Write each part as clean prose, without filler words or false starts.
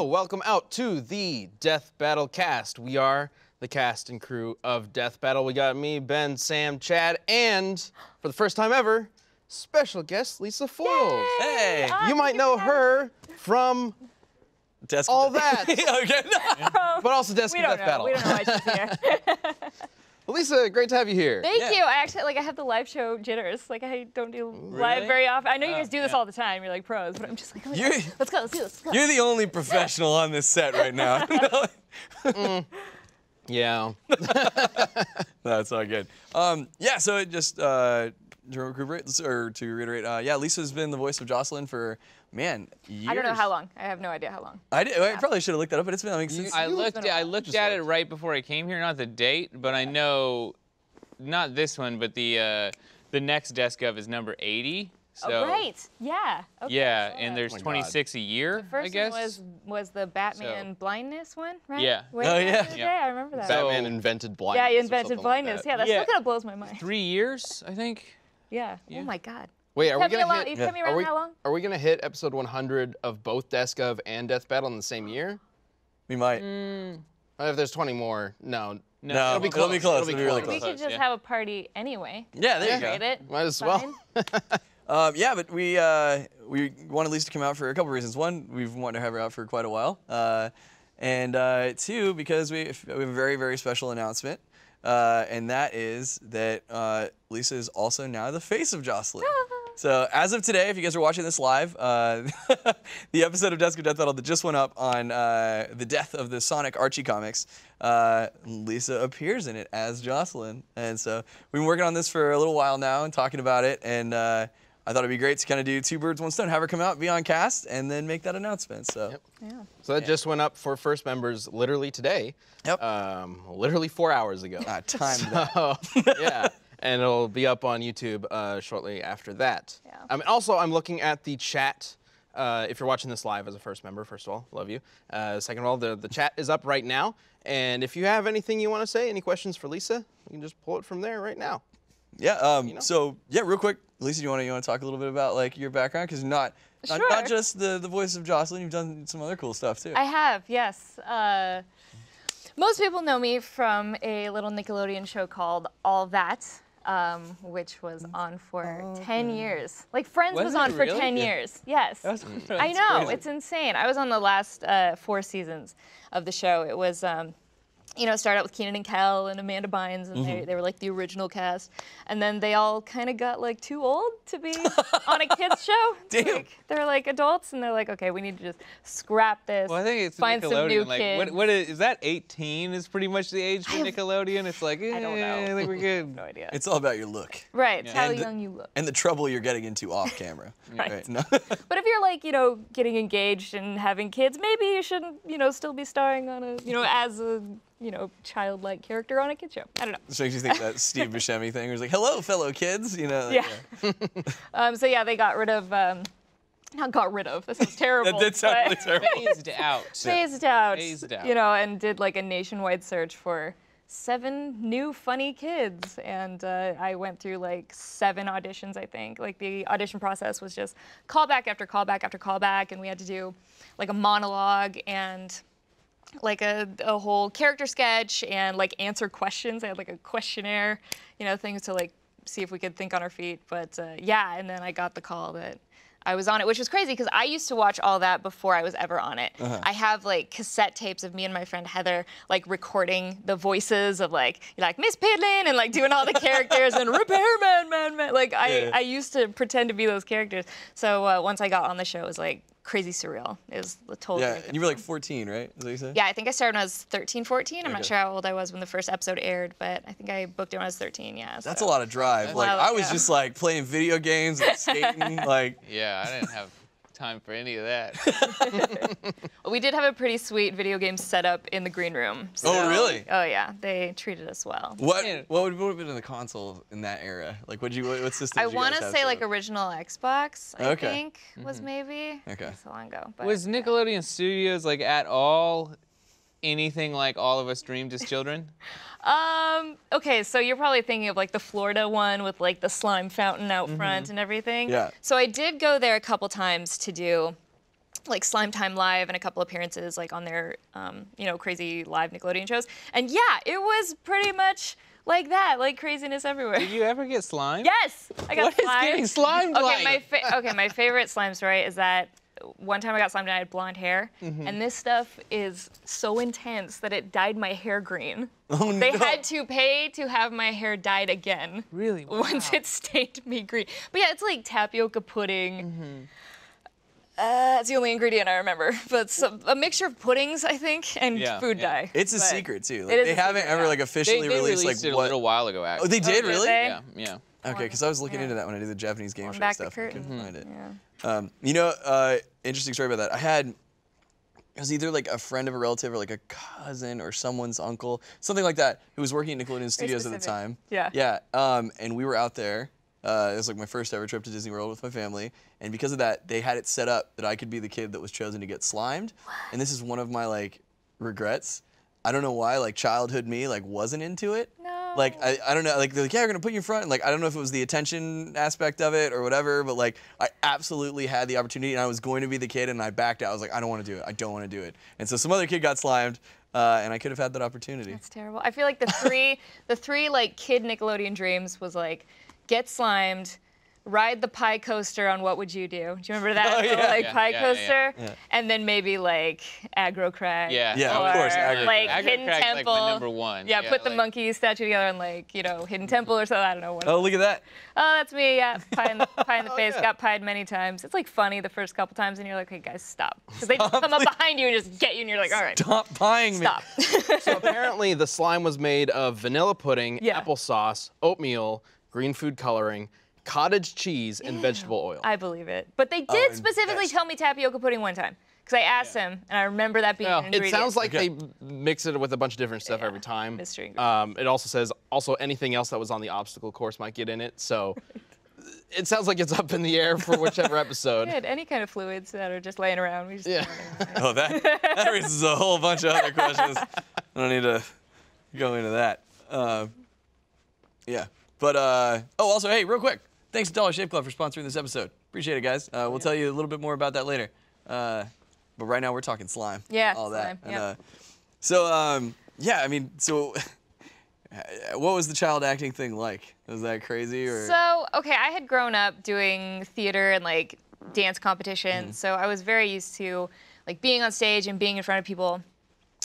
welcome out to the Death Battle cast. We are the cast and crew of Death Battle. We got me, Ben, Sam, Chad, and for the first time ever, special guest Lisa Foyles. Hey! You might know her from Desk all that, okay. but also Desk of Death Battle. We don't know why she's here. Well, Lisa, great to have you here. Thank you. I actually, I have the live show jitters. Like, I don't do live very often. I know you guys do this all the time. You're like pros, but I'm just like, oh my God. Let's go, let's do this. Let's go. You're the only professional on this set right now. Yeah. That's all good. Yeah, so it just to reiterate, yeah, Lisa's been the voice of Jocelyn for, man, years. I don't know how long. I have no idea how long. I probably should have looked that up, but it's been, I mean, since I looked at it right before I came here, not the date, but I know, not this one, but the next Desk of is number 80. So, oh, right. Yeah. Okay, yeah, and there's Oh my 26 a year, the first I guess. one was the Batman blindness one, right? Yeah. Way Oh, back yeah. in the day, I remember that. Batman invented blindness. Yeah, he or invented something blindness. Like that. Yeah, that still kind of blows my mind. 3 years, I think. Yeah. Oh my God. Wait, are we You've gonna hit? kept me around how long? Are we gonna hit episode 100 of both Desk of and Death Battle in the same year? we might. If there's 20 more, no. No, it'll be close. It'll be really We close. could just have a party anyway. Yeah, there you go. Rate it. Might as Fine. well. Yeah, but we wanted Lisa to come out for a couple reasons. One, we've wanted to have her out for quite a while, and two, because we have a very, very special announcement, and that is that Lisa is also now the face of Jocelyn. So as of today, if you guys are watching this live, the episode of Desk of Death Battle that just went up on the death of the Sonic Archie comics, Lisa appears in it as Jocelyn. And so we've been working on this for a little while now and talking about it, and I thought it'd be great to kind of do two birds, one stone, have her come out, be on cast, and then make that announcement. So, Yeah. So that just went up for first members literally today. Yep. Literally 4 hours ago. time that. Oh, yeah. And it'll be up on YouTube shortly after that. Yeah. Also, I'm looking at the chat. If you're watching this live as a first member, first of all, love you. Second of all, the chat is up right now. And if you have anything you want to say, any questions for Lisa, you can just pull it from there right now. Yeah. You know? So yeah, real quick, Lisa, you want to talk a little bit about like your background, because not just the voice of Jocelyn, you've done some other cool stuff too. I have, yes. Most people know me from a little Nickelodeon show called All That, which was on for 10 years. Like Friends was it on for really? 10 years. Yes. I know, crazy. it's insane. I was on the last 4 seasons of the show. It was, you know, started out with Keenan and Kel and Amanda Bynes, and they were like the original cast. And then they all kind of got like too old to be on a kids show. Damn. Like, they're like adults, and they're like, okay, we need to just scrap this. Well, I think it's find Nickelodeon. some new like, kids. what is that? 18 is pretty much the age for Nickelodeon. It's like, I don't know. I think we're good. No idea. It's all about your look Right, it's how And the- young you look. and the trouble you're getting into off camera. Right. No. But if you're like, you know, getting engaged and having kids, maybe you shouldn't, you know, still be starring on a, you know, as a, you know, childlike character on a kid show. I don't know. This makes you think that Steve Buscemi thing, where he's like, "Hello, fellow kids," you know. Like, Yeah. So yeah, they got rid of, not got rid of, this is terrible. That did sound really but terrible. Phased out. phased out, Phased out. you know, and did like a nationwide search for 7 new funny kids. And I went through like 7 auditions, I think. Like the audition process was just callback after callback after callback, and we had to do like a monologue and like a whole character sketch and like answer questions. I had like a questionnaire, you know, things to like see if we could think on our feet. But yeah, and then I got the call that I was on it, which was crazy because I used to watch All That before I was ever on it. I have like cassette tapes of me and my friend Heather like recording the voices of like Miss Piddlin and like doing all the characters and Repairman, man. Like I used to pretend to be those characters. So once I got on the show, it was like crazy surreal. It was totally Yeah, and you were like 14, right? Is that what you said? yeah, I think I started when I was 13, 14. I'm not Okay. sure how old I was when the first episode aired, but I think I booked it when I was 13, yeah. That's so. a lot of drive. Like Wow, I was yeah. just like playing video games and skating, like. Yeah, I didn't have time for any of that. We did have a pretty sweet video game setup in the green room. So, Oh, really? Oh, yeah. They treated us well. What Yeah. would have been in the console in that era? Like, what system? I did you want guys to have say set like up? original Xbox, I Okay. think, was maybe. Okay. So long ago. But, Was Nickelodeon Studios like at all anything like all of us dreamed as children? Okay, so you're probably thinking of like the Florida one with like the slime fountain out front and everything. Yeah. So I did go there a couple times to do like Slime Time Live and a couple appearances like on their, you know, crazy live Nickelodeon shows. And yeah, it was pretty much like that, like craziness everywhere. Did you ever get slimed? Yes, I got What is slimed. getting slimed Okay, like? my favorite slime story is that one time I got slimed and I had blonde hair, and this stuff is so intense that it dyed my hair green. Oh, They no. had to pay to have my hair dyed again. Really? Once it stained me green. But yeah, it's like tapioca pudding. It's the only ingredient I remember. But it's a mixture of puddings, I think, and food dye. It's a But secret too. Like, it is they a haven't secret, ever yeah. like officially They released released like it what. a little while ago, Oh, actually. they did did really? they? Yeah. Okay, because I was looking Yeah. into that when I did the Japanese game Going show back the stuff. I couldn't curtain. find it. Yeah. You know, interesting story about that. It was either like a friend of a relative or like a cousin or someone's uncle, something like that, who was working at Nickelodeon Studios at the specific. time. Yeah. Yeah. And we were out there. It was like my first ever trip to Disney World with my family. And because of that, they had it set up that I could be the kid that was chosen to get slimed. And this is one of my like regrets. I don't know why, like childhood me like wasn't into it. No. Like I don't know, like they're like, yeah, we're gonna put you in front. And like I don't know if it was the attention aspect of it or whatever, but like I absolutely had the opportunity and I was going to be the kid and I backed out. I was like, I don't want to do it. I don't want to do it. And so some other kid got slimed, and I could have had that opportunity. That's terrible. I feel like the three like kid Nickelodeon dreams was like get slimed, ride the pie coaster on What Would You Do? Do you remember that Oh, little, yeah. like Yeah, pie yeah, coaster? yeah. And then maybe like aggro crag. Yeah. Yeah, or of course, aggro like crag. Aggro Hidden crag's Temple. like my number one. Yeah, put the like- monkey statue together and like, you know, Hidden Temple or something. I don't know what. Oh, look at that. Oh, that's me. Yeah, pie in the Oh, face. yeah. Got pied many times. It's like funny the first couple times, and you're like, "Hey guys, stop!" Because they just come up behind you and just get you, and you're like, "All right, Stop pieing me. stop." So apparently the slime was made of vanilla pudding, Yeah. applesauce, oatmeal, green food coloring, cottage cheese, and vegetable oil. I believe it. But they did and specifically best. tell me tapioca pudding one time. Because I asked him, and I remember that being Well, an it ingredient. It sounds like Okay. they mix it with a bunch of different stuff Yeah, every time. mystery ingredient. It also says anything else that was on the obstacle course might get in it. So it sounds like it's up in the air for whichever episode. Good. Any kind of fluids that are just laying around. We just Yeah. Oh, that raises a whole bunch of other questions. I don't need to go into that. Yeah. But, also, hey, real quick. Thanks to Dollar Shave Club for sponsoring this episode. Appreciate it, guys. We'll tell you a little bit more about that later. But right now, we're talking slime. Yeah, All that. slime, yep. Yeah, I mean, so what was the child acting thing like? Was that crazy or? So, okay, I had grown up doing theater and like dance competitions, so I was very used to like being on stage and being in front of people.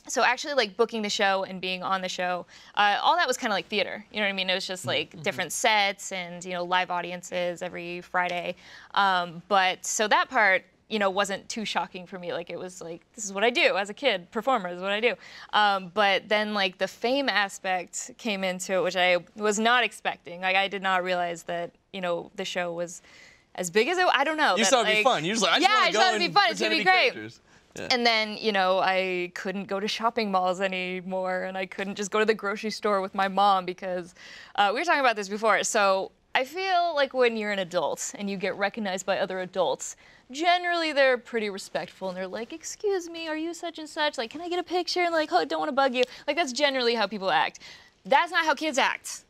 So actually like booking the show and being on the show, all that was kind of like theater. You know what I mean? It was just like different sets and, you know, live audiences every Friday. But so that part, you know, wasn't too shocking for me. Like it was like, this is what I do as a kid, performer, this is what I do. But then like the fame aspect came into it, which I was not expecting. Like I did not realize that, you know, the show was as big as it, I don't know. You that, just thought it'd be like- fun. You just like, I Yeah, just want I to just go thought it'd and be fun. It's gonna pretend be to great. characters. Yeah. And then, you know, I couldn't go to shopping malls anymore, and I couldn't just go to the grocery store with my mom because we were talking about this before. So I feel like when you're an adult and you get recognized by other adults, generally they're pretty respectful and they're like, "Excuse me, are you such and such? Like, can I get a picture?" And like, "Oh, don't want to bug you." Like that's generally how people act. That's not how kids act.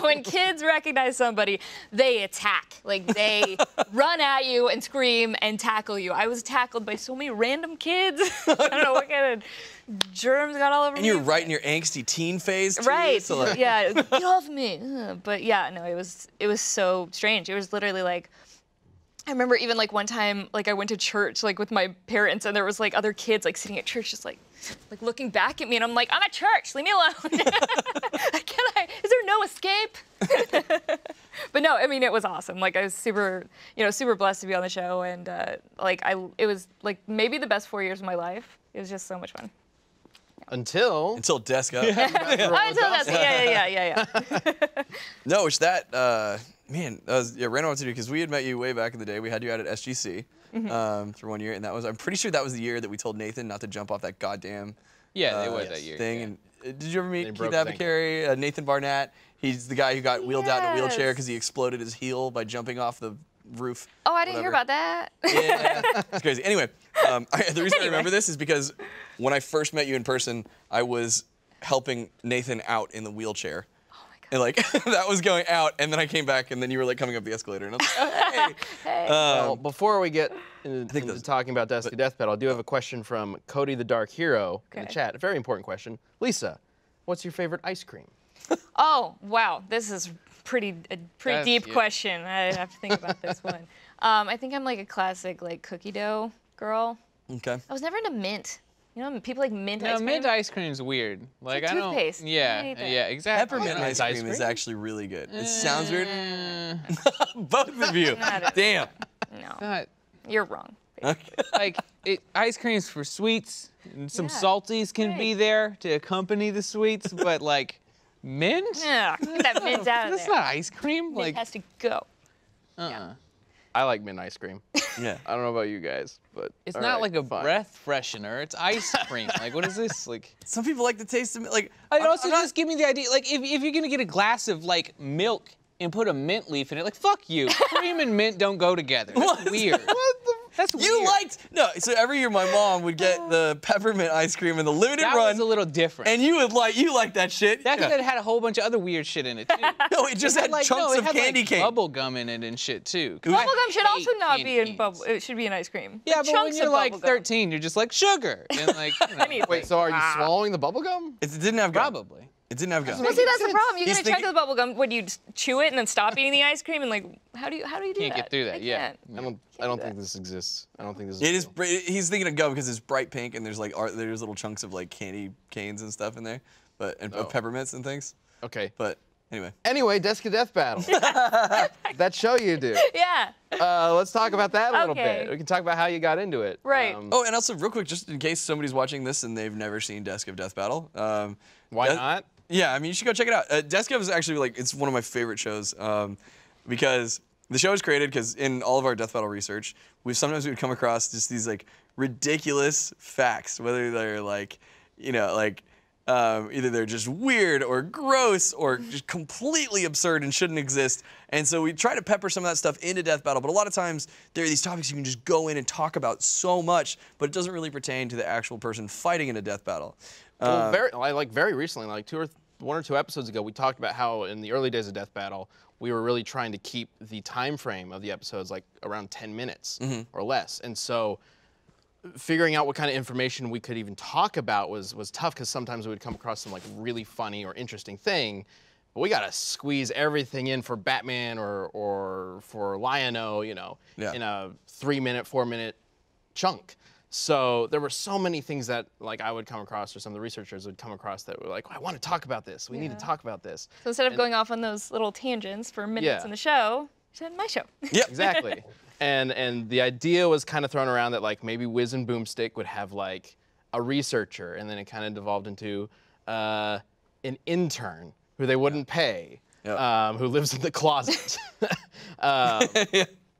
When kids recognize somebody, they attack. Like they run at you and scream and tackle you. I was tackled by so many random kids. I don't know what kind of germs got all over me. And you're right in your angsty teen phase, too, Right. so like, Yeah. Get off me. But yeah, no, it was so strange. It was literally like, I remember even like one time, like I went to church like with my parents, and there was like other kids like sitting at church, just like looking back at me, and I'm like, I'm at church, leave me alone. Is there no escape? But no, I mean it was awesome. Like I was super, you know, super blessed to be on the show, and it was like maybe the best 4 years of my life. It was just so much fun. Until desk up. Oh, until that's yeah. No, which that, man, that was random to do because we had met you way back in the day. We had you out at SGC for 1 year, and that was, I'm pretty sure that was the year that we told Nathan not to jump off that goddamn Yeah, it was that year. thing. yeah. And did you ever meet They Keith broke his ankle. Abacary, Nathan Barnett? He's the guy who got wheeled out in a wheelchair Yes. because he exploded his heel by jumping off the roof. Oh, I didn't hear whatever. about that. Yeah, it's crazy. Anyway, the reason I remember this is because when I first met you in person, I was helping Nathan out in the wheelchair. Oh my And like that was going out, and then I came back, and then you were like coming up the escalator, and I was like, oh, hey. Well, before we get into talking about Desk of Death Battle, I do have a question from Cody the Dark Hero in the Okay. chat. A very important question. Lisa, what's your favorite ice cream? Oh, wow. This is a pretty That's- deep yeah. question. I have to think about this one. I think I'm like a classic like cookie dough girl. Okay. I was never into mint. You know, people like mint No, ice cream. mint ice cream's weird. Like like I don't. toothpaste. Yeah, I hate that. yeah, exactly. Peppermint Mint ice cream is actually really good. It sounds weird. Both of you. Not it. Damn. No, Not you're wrong. like ice cream's for sweets, and some Yeah, salties can be right. there to accompany the sweets, but like mint. Yeah, get that mint out of That's there. not ice cream. Mint Like, has to go. I like mint ice cream. Yeah. I don't know about you guys, but it's all not right, like a fine. breath freshener. It's ice cream. Like, what is this? Like, Some people like the taste of it. Like, I'd I'm also not- just give me the idea. Like, if you're gonna get a glass of like milk and put a mint leaf in it, like, fuck you. Cream and mint don't go together. That's What? weird. That's weird. You liked no. So every year my mom would get the peppermint ice cream in the limited that run, was a little different. and you liked that shit. that Yeah. could have had a whole bunch of other weird shit in it too. No, it just had Like, chunks no, it of had, candy like, cane. bubble gum in it and shit too. 'Cause I Bubblegum should also hate not be candy in canes. bubble. It should be in ice cream. Yeah, Like, but when chunks you're of like bubblegum. 13, you're just like sugar and like. You know, Anything. Wait, so are you swallowing the bubble gum? It didn't have gum. probably. It didn't have gum. Well, see, that's the problem. You He's get a chunk thinking- of the bubble gum. Would you just chew it and then stop eating the ice cream? And like, how do you do Can't that? get through that, I yeah. can't. I don't think this exists. I don't think this is. It is. real. He's thinking of gum because it's bright pink and there's like there's little chunks of like candy canes and stuff in there, but and Oh. peppermints and things. Okay. But anyway. Anyway, Desk of Death Battle. That show you do. Yeah. Let's talk about that a little Okay. bit. We can talk about how you got into it. Right. Oh, and also real quick, just in case somebody's watching this and they've never seen Desk of Death Battle. Why that- not? Yeah, I mean, you should go check it out. Desk of is actually like it's one of my favorite shows because the show is created because in all of our Death Battle research, we would come across just these like ridiculous facts, whether they're like, you know, like either they're just weird or gross or just completely absurd and shouldn't exist. And so we try to pepper some of that stuff into Death Battle, but a lot of times there are these topics you can just go in and talk about so much, but it doesn't really pertain to the actual person fighting in a death battle. Well, very recently, like one or two episodes ago, we talked about how in the early days of Death Battle, we were really trying to keep the time frame of the episodes like around 10 minutes or less. And so figuring out what kind of information we could even talk about was tough because sometimes we would come across some like really funny or interesting thing, but we gotta squeeze everything in for Batman or for Lion-O, you know, Yeah. in a 3-minute, 4-minute chunk. So there were so many things that like I would come across or some of the researchers would come across that were like, I want to talk about this. We need to talk about this. So instead of going off on those little tangents for minutes Yeah. in the show, you said my show. Yep. Exactly. And the idea was kind of thrown around that like maybe Wiz and Boomstick would have like a researcher, and then it kind of devolved into an intern who they wouldn't pay, Yep. who lives in the closet.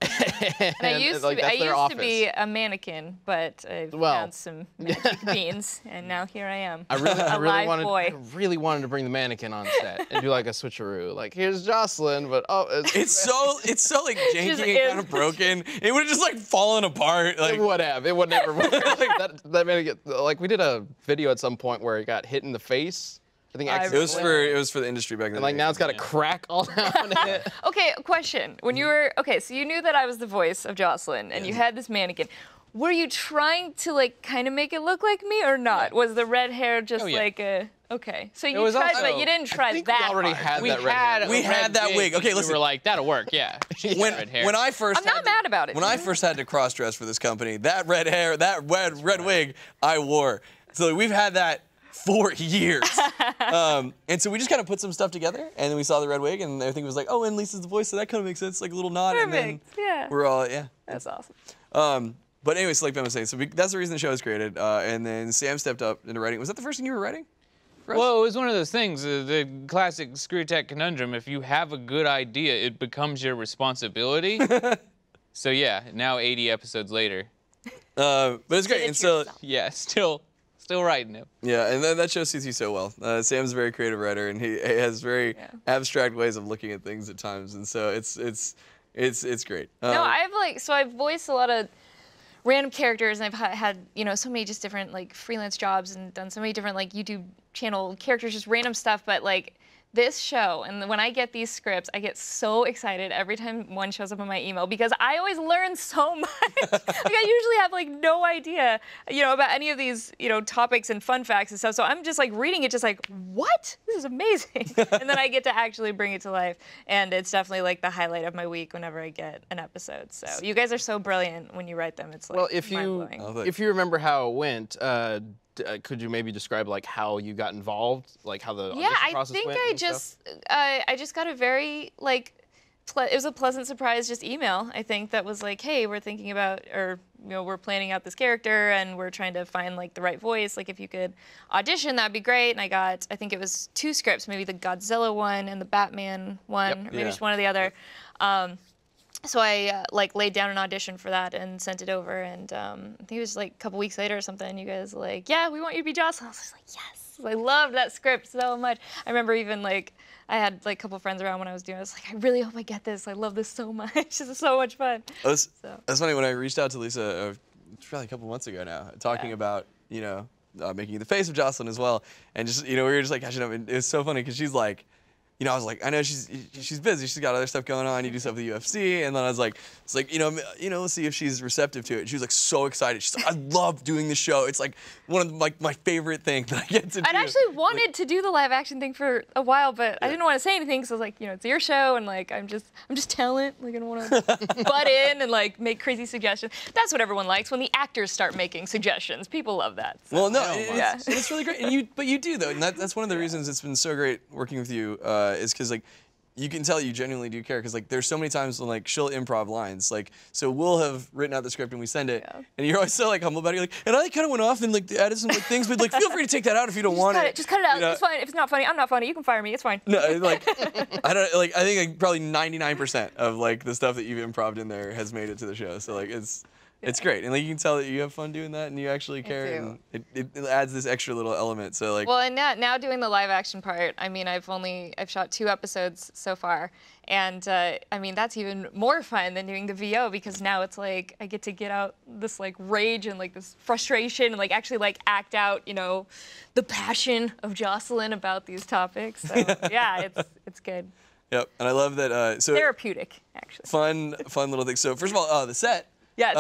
And I used like, that's their to be office. a mannequin, but I Well, found some magic beans, and now here I am. I a live boy. really wanted to bring the mannequin on set and do like a switcheroo. Like here's Jocelyn, but It's so like janky Just and kind of broken. It would have just like fallen apart. Like It would have. It would never work. Like that mannequin. Like we did a video at some point where it got hit in the face. I think I accidentally. it was for the industry back then. And like now it's got a crack all down it. Okay, a question. When you were so you knew that I was the voice of Jocelyn, and you had this mannequin. Were you trying to like kind of make it look like me or not? Was the red hair just yeah. like a okay? So you was tried, also- but you didn't try I think that we already hard. had We that red had hair. We a had red that wig. Okay, and listen. We were like, that'll work. Yeah. She's got red hair. when I first I'm not mad about it. When I first had to cross dress for this company, that red hair, that red wig, I wore. So we've had that for years. And so we just kind of put some stuff together, and then we saw the red wig, and everything was like, oh, and Lisa's the voice, so that kind of makes sense, like a little nod. And then Perfect. Yeah. we're all yeah. That's awesome. But anyway, so like Ben was saying, so that's the reason the show was created. And then Sam stepped up into writing. Was that the first thing you were writing? for us? Well, it was one of those things, the classic Screw Tech conundrum. If you have a good idea, it becomes your responsibility. So yeah, now 80 episodes later. But it's great. And so Yeah, still writing it. yeah, and that show suits you so well. Sam's a very creative writer, and he has very abstract ways of looking at things at times, and so it's great. No, I've voiced a lot of random characters, and I've had so many just different like freelance jobs and done so many different like YouTube channel characters, just random stuff. But like this show, and when I get these scripts, I get so excited every time one shows up in my email because I always learn so much. Like I usually have like no idea, about any of these, topics and fun facts and stuff. So I'm just like reading it, just like, what? This is amazing. And then I get to actually bring it to life, and it's definitely like the highlight of my week whenever I get an episode. So you guys are so brilliant when you write them. It's like mind-blowing. If you remember how it went. Could you maybe describe like how you got involved, like how the audition process went? I just got a very like it was a pleasant surprise just email. I think that was like, hey, we're thinking about we're planning out this character and we're trying to find like the right voice. Like if you could audition, that'd be great. And I think it was 2 scripts, maybe the Godzilla one and the Batman one, or maybe just one or the other. So I laid down an audition for that and sent it over, and I think it was like a couple weeks later or something. And you guys were like, yeah, we want you to be Jocelyn. I was just like, yes. I loved that script so much. I remember even like I had like a couple friends around when I was doing it. I was like, I really hope I get this. I love this so much. This is so much fun. That's funny. When I reached out to Lisa, it's probably a couple months ago now, talking about making you the face of Jocelyn as well, and just we were just like catching up. And it was so funny because she's like. I was like, I know she's busy. She's got other stuff going on. You do stuff with the UFC, and then I was like, let's see if she's receptive to it. She was like so excited. She's like, I love doing the show. It's like one of my favorite things that I get to do. I'd actually wanted to do the live action thing for a while, but I didn't want to say anything because I was like, it's your show, and like I'm just talent. Like I don't want to butt in and like make crazy suggestions. That's what everyone likes when the actors start making suggestions. People love that. So. Well, no, it's really great, and but you do though, and that's one of the reasons it's been so great working with you. Is because like you can tell you genuinely do care because like there's so many times when like she'll improv lines like so we'll have written out the script and we send it and you're always so like humble about it. You're like, and I kind of went off and like added some like things, but like feel free to take that out if you don't want it. Just cut it out. It's fine. If it's not funny, I'm not funny. You can fire me. It's fine. No, like I think like probably 99% of like the stuff that you've improv'd in there has made it to the show. So like it's great, and like you can tell that you have fun doing that, and you actually care, and it adds this extra little element. So like. Well, and now doing the live action part, I mean, I've shot 2 episodes so far, and I mean that's even more fun than doing the VO because now it's like I get to get out this like rage and like this frustration and like actually like act out, the passion of Jocelyn about these topics. So yeah, it's good. Yep, and I love that. So therapeutic, actually. Fun little thing. So first of all, the set. Yes.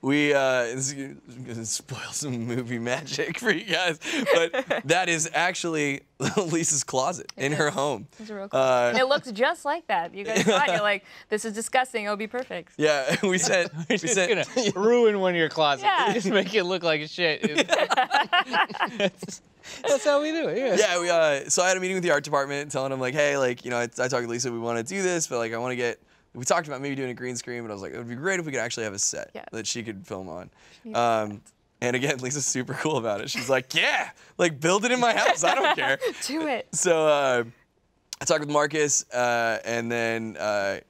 This is gonna spoil some movie magic for you guys, but that is actually Lisa's closet in her home. It's a real closet. And it looks just like that. You guys thought you're like, this is disgusting. It'll be perfect. Yeah, we said we're just gonna ruin one of your closets. Yeah. Just make it look like shit. That's how we do it. Yeah. So I had a meeting with the art department, telling them like, hey, like I talked to Lisa, we want to do this, but like I want to get. We talked about maybe doing a green screen, but I was like, it would be great if we could actually have a set that she could film on. And again, Lisa's super cool about it. She's like, yeah, like build it in my house. I don't care. Do it. So I talked with Marcus, and then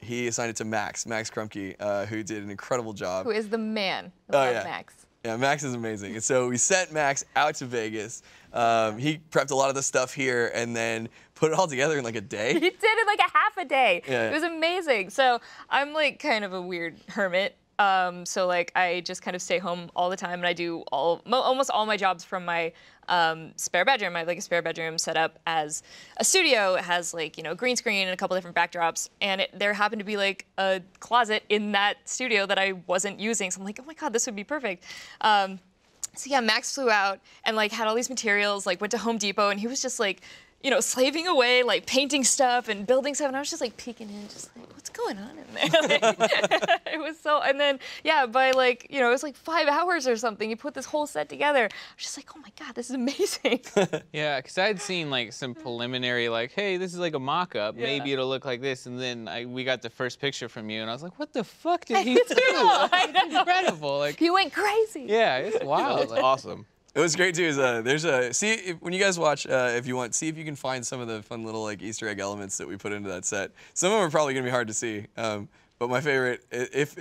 he assigned it to Max Krumke, who did an incredible job. Who is the man. I love Max. Yeah, Max is amazing. And so we sent Max out to Vegas. He prepped a lot of the stuff here and then put it all together in like a day. He did it in like a half a day. Yeah. It was amazing. So I'm like kind of a weird hermit. So like I just kind of stay home all the time and I do almost all my jobs from my spare bedroom. I have like a spare bedroom set up as a studio. It has like, green screen and a couple different backdrops. And there happened to be like a closet in that studio that I wasn't using. So I'm like, oh my God, this would be perfect. So yeah, Max flew out and like had all these materials, like went to Home Depot and he was just like, slaving away, like painting stuff and building stuff. And I was just like peeking in, just like, what's going on in there? It was so, and then, yeah, by like, it was like 5 hours or something. He put this whole set together. I was just like, oh my God, this is amazing. Yeah, because I had seen like some preliminary, like, hey, this is like a mock-up. Yeah. Maybe it'll look like this. And then we got the first picture from you and I was like, what the fuck did he do? I know. Incredible. Like, He went crazy. yeah, it's wild. That's awesome. It was great too. When you guys watch, if you want, see if you can find some of the fun little like Easter egg elements that we put into that set. Some of them are probably gonna be hard to see, but my favorite, if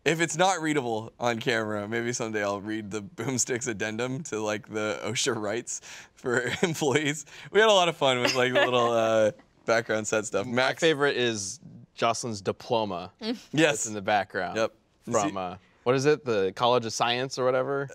it's not readable on camera, maybe someday I'll read the Boomsticks addendum to like the OSHA rights for employees. We had a lot of fun with like the little background set stuff. My favorite is Jocelyn's diploma. Yes, That's in the background. Yep. From what is it? The College of Science or whatever?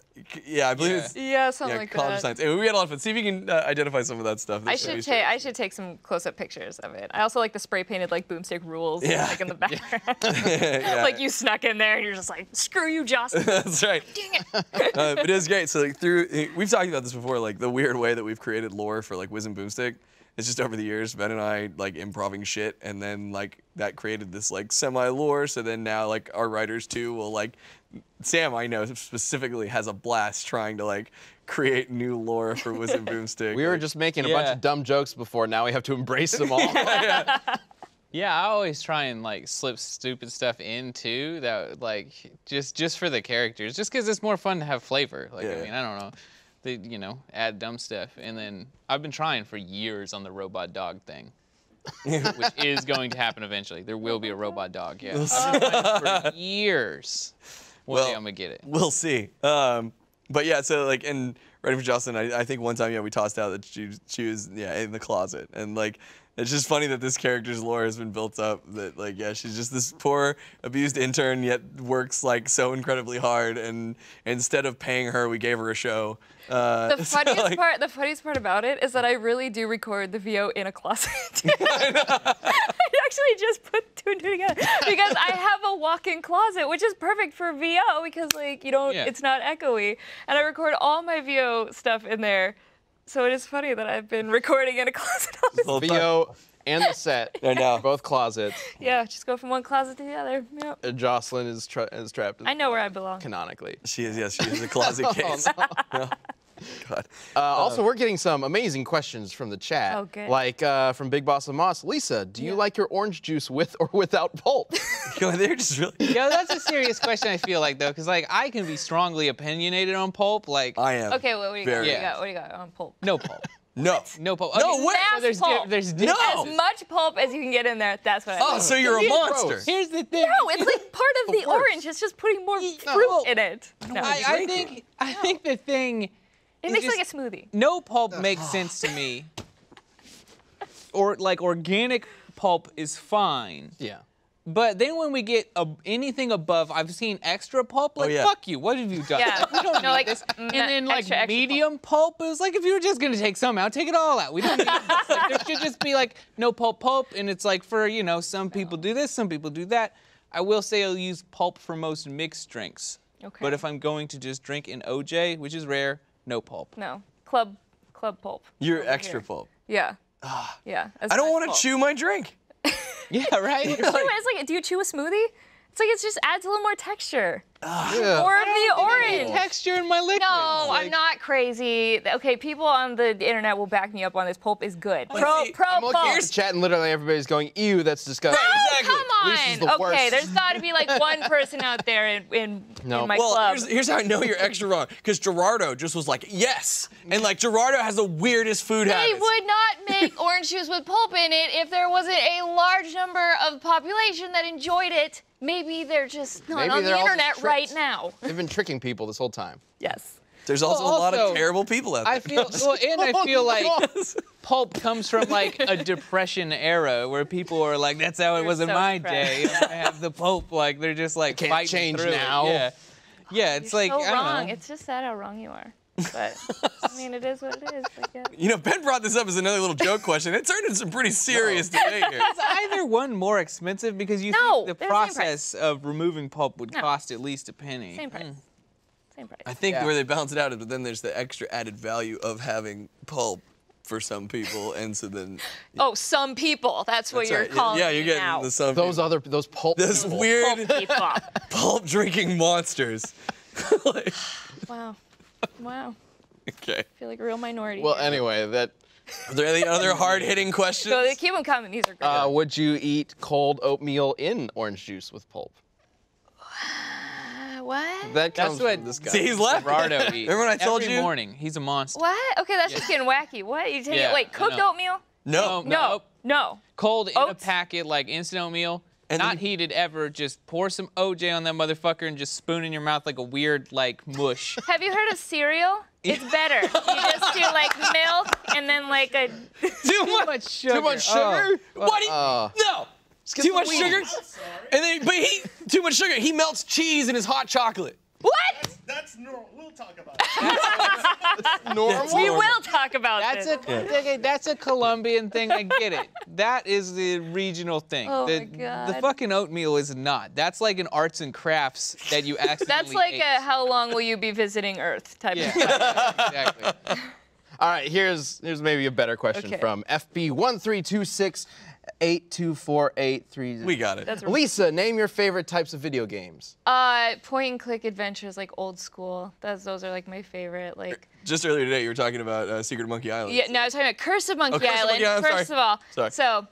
Yeah, I believe it's Yeah, something like College of that. Science. Anyway, we had a lot of fun. See if you can identify some of that stuff. I should take some close-up pictures of it. I also like the spray-painted like boomstick rules Yeah. like in the background. Yeah. Like you snuck in there and you're just like, screw you, Jocelyn. That's right. Dang it. But it was great. So like we've talked about this before, like the weird way that we've created lore for like Wiz and Boomstick. It's just over the years, Ben and I like improving shit, and then like that created this like semi-lore. So then now like our writers too will like, Sam I know specifically has a blast trying to like create new lore for Wiz and Boomstick. We were just making a bunch Yeah. of dumb jokes before. Now we have to embrace them all. Yeah, I always try and like slip stupid stuff in too. That like just for the characters, just because it's more fun to have flavor. Like Yeah. I mean, I don't know, add dumb stuff. And then I've been trying for years on the robot dog thing, which is going to happen eventually. There will be a robot dog. Yeah, I've been trying for years. One day I'm gonna get it. We'll see. But yeah, so like, and writing for Jocelyn, I think one time, we tossed out that she was in the closet, and like, it's just funny that this character's lore has been built up. That like, she's just this poor abused intern, yet works like so incredibly hard, and instead of paying her, we gave her a show. The funniest part about it is that I really do record the VO in a closet. I actually just put two and two together because I have a walk-in closet, which is perfect for VO because like it's not echoey, and I record all my VO stuff in there. So it is funny that I've been recording in a closet all this time. VO and the set. I know. Both closets. Yeah, just go from one closet to the other. Yep. Jocelyn is trapped. I know where I belong. Canonically. She is, yes, she is a closet case. No. God. Also, we're getting some amazing questions from the chat. Oh, good. Like from Big Boss of Moss. Lisa, do you like your orange juice with or without pulp? They're just really. Yeah, that's a serious question. I feel like though, because like I can be strongly opinionated on pulp. Like I am. Okay, what do you got? Very- What do you got on pulp? no pulp. No. No pulp. No, Okay, wait. so there's Pulp. there's No. As much pulp as you can get in there. That's what I Oh, do. so you're a It's monster. gross. Here's the thing. No, it's like part of the orange. It's just putting more fruit in it. No, I think the thing. it is makes just- like a smoothie. No pulp makes sense to me. Or like organic pulp is fine. Yeah. But then when we get anything above, I've seen extra pulp. Like, yeah. fuck you. What have you done? Yeah. We don't No, need like, this. mm, And then like extra medium pulp. It was like if you were just gonna take some out, take it all out. We don't need this. Like, there should just be like no pulp, and it's like for some people do this, some people do that. I will say I'll use pulp for most mixed drinks. Okay. But if I'm going to just drink an OJ, which is rare, no pulp. No, club pulp. You're over extra here. pulp. Yeah. Yeah. I don't want to chew my drink. Yeah, right? It's like, do you chew a smoothie? It's like it just adds a little more texture. Yeah. More of the orange. Texture in my liquid. No, I'm not crazy. Okay, people on the internet will back me up on this. Pulp is good. Pro see, I'm looking pulp. at the chat and literally everybody's going, ew, that's disgusting. Right, exactly. Come Lisa's on. the Okay, worst. there's got to be like one person out there in No. my Well, club. here's how I know you're extra wrong. Because Gerardo just was like, yes. And like Gerardo has the weirdest food They habits. would not make orange juice with pulp in it if there wasn't a large number of the population that enjoyed it. Maybe they're just not Maybe on they're the all just internet tricks. right now. They've been tricking people this whole time. Yes. There's also Well, a lot of also, terrible people out there. I feel I feel like pulp comes from like a depression era where people are like, that's how it You're was in so my depressed. day. I have the pulp, like they're just like Can't fighting change through it. now. Yeah, yeah. It's You're like so I don't wrong. know. It's just sad how wrong you are. But I mean, it is what it is. I guess. Ben brought this up as another little joke question. It turned into some pretty serious debate here. Is either one more expensive because you No, think the they're the same process of removing pulp would No. cost at least a penny? Same price. Same price. I think Yeah. where they balance it out is, but then there's the extra added value of having pulp for some people, and so then Oh, some people. That's what That's you're right. calling Yeah, you're me getting now. the some Those people. pulp Those people. weird Pulp people. pulp drinking monsters. Like, Wow. Wow. okay. I feel like a real minority. Well, here. anyway, Are there any other hard-hitting questions? So they keep them coming. These are great. would you eat cold oatmeal in orange juice with pulp? What? That comes That's what from this guy. See, he's laughing. Gerardo eats. Remember when I told Every you? morning. He's a monster. What? Okay, that's just getting wacky. What? You take Yeah, it? Wait, I cooked know. oatmeal? No. No. No. Cold in Oats? a packet, like instant oatmeal. And Not then- heated ever. Just pour some OJ on that motherfucker and just spoon in your mouth like a weird like mush. Have you heard of cereal? It's better. You just do like milk and then like a. Too much sugar. Too much sugar? What? Uh, No. Too much sugar, and then too much sugar. He melts cheese in his hot chocolate. What? That's normal. We'll talk about it. Normal. We will talk about this. That's a Colombian thing. I get it. That is the regional thing. Oh the, my God. The fucking oatmeal is not. That's like an arts and crafts that you accidentally That's like ate. a how long will you be visiting Earth type Yeah, of thing. exactly. All right, here's maybe a better question Okay. from FB1326824830. We got it. That's Lisa, name your favorite types of video games. point and click adventures, like old school. Those are like my favorite. Like, Just earlier today, you were talking about Secret of Monkey Island. yeah, no, I was talking about Curse of Monkey Curse of Island. Monkey Island, First sorry. of all, Sorry. so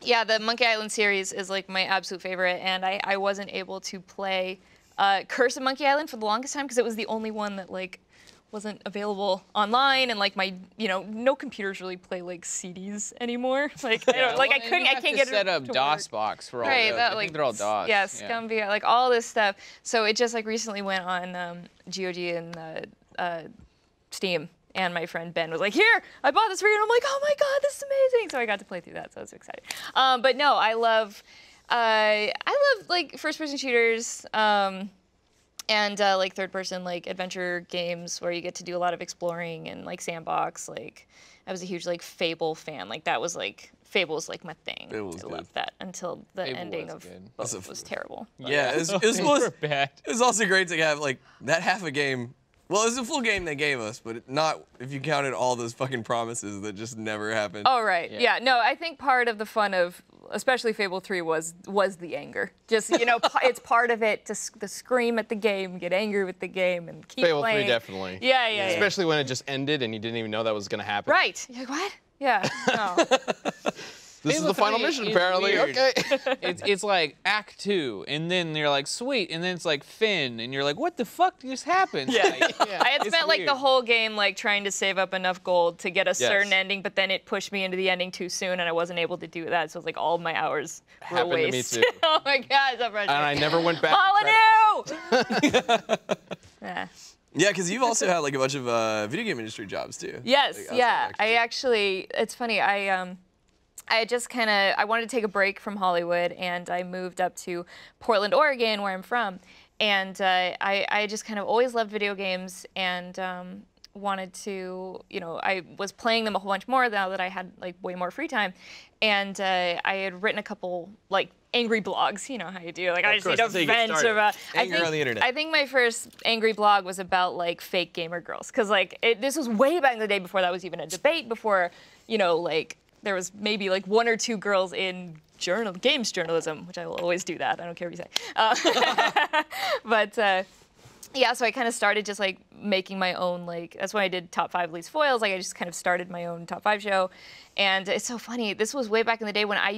yeah, the Monkey Island series is like my absolute favorite, and I wasn't able to play Curse of Monkey Island for the longest time because it was the only one that like wasn't available online, and like my, no computers really play like CDs anymore. Like, I don't, like I couldn't, I can't get it set up to DOS work. box for all Right, those. that I like think they're all DOS. Yes, Gumby, like all this stuff. So it just like recently went on GOG and Steam, and my friend Ben was like, "Here, I bought this for you," and I'm like, "Oh my God, this is amazing!" So I got to play through that, so I was excited. But no, I love like first-person shooters. And like third-person like adventure games where you get to do a lot of exploring and like sandbox. Like I was a huge like Fable fan. Like that was like Fable's like my thing. Fable was I good. loved that until the Fable ending was of good. both was terrible. Yeah, it was They supposed. were bad. It was also great to have like that half a game. Well, it was a full game they gave us, but not if you counted all those fucking promises that just never happened. Oh right, yeah. No, I think part of the fun of especially Fable 3 was the anger. Just it's part of it to scream at the game, get angry with the game, and keep Fable playing. 3 definitely. Yeah. Especially when it just ended and you didn't even know that was gonna happen. Right. You're like, what? Yeah. No. This is Fable the final 3 mission is apparently. weird. Okay. It's like Act 2, and then you're like, sweet, and then it's like Finn, and you're like, what the fuck just happened? Yeah. Like, I had it's spent like the weird. whole game like trying to save up enough gold to get a certain ending, but then it pushed me into the ending too soon, and I wasn't able to do that. So it's like all of my hours were Happened to me wasted. too. Oh my God, so frustrating. And I never went back. Molyneux! Yeah. Yeah, because you've also had like a bunch of video game industry jobs too. Yes, Like, outside yeah. of I actually, it's funny. I just I wanted to take a break from Hollywood, and I moved up to Portland, Oregon, where I'm from. And I just kind of always loved video games, and wanted to, I was playing them a whole bunch more now that I had like way more free time. And I had written a couple like angry blogs, you know how you do, like I just course, need to that's how you get vent started. about Anger on the internet. I think my first angry blog was about like fake gamer girls, because like this was way back in the day before that was even a debate, before like there was maybe like one or two girls in games journalism, which I will always do that. I don't care what you say. But yeah, so I kind of started just like making my own, like, that's when I did top 5 least foils. Like I just kind of started my own top 5 show. And it's so funny. This was way back in the day when I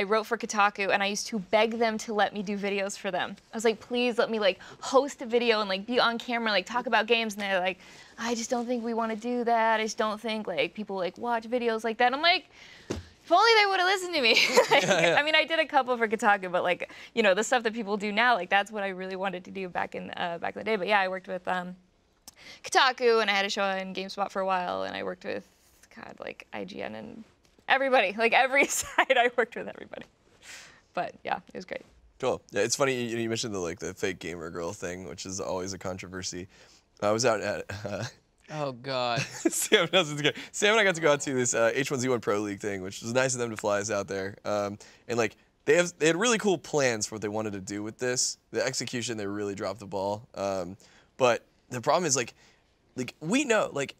wrote for Kotaku, and I used to beg them to let me do videos for them. I was like, please let me like host a video and like be on camera, like talk about games. And they're like, I just don't think we want to do that. I just don't think like people like watch videos like that. And I'm like, if only they would have listened to me. I mean, I did a couple for Kotaku, but like, the stuff that people do now, like that's what I really wanted to do back in the day. But yeah, I worked with Kotaku, and I had a show in GameSpot for a while, and I worked with, like IGN and everybody, like every site I worked with everybody. But yeah, it was great. Cool. Yeah, it's funny you mentioned the fake gamer girl thing, which is always a controversy. I was out at Oh God. Sam and I got to go out to this H1Z1 Pro League thing, which was nice of them to fly us out there. And like they had really cool plans for what they wanted to do with this. The execution, they really dropped the ball. But the problem is like we know like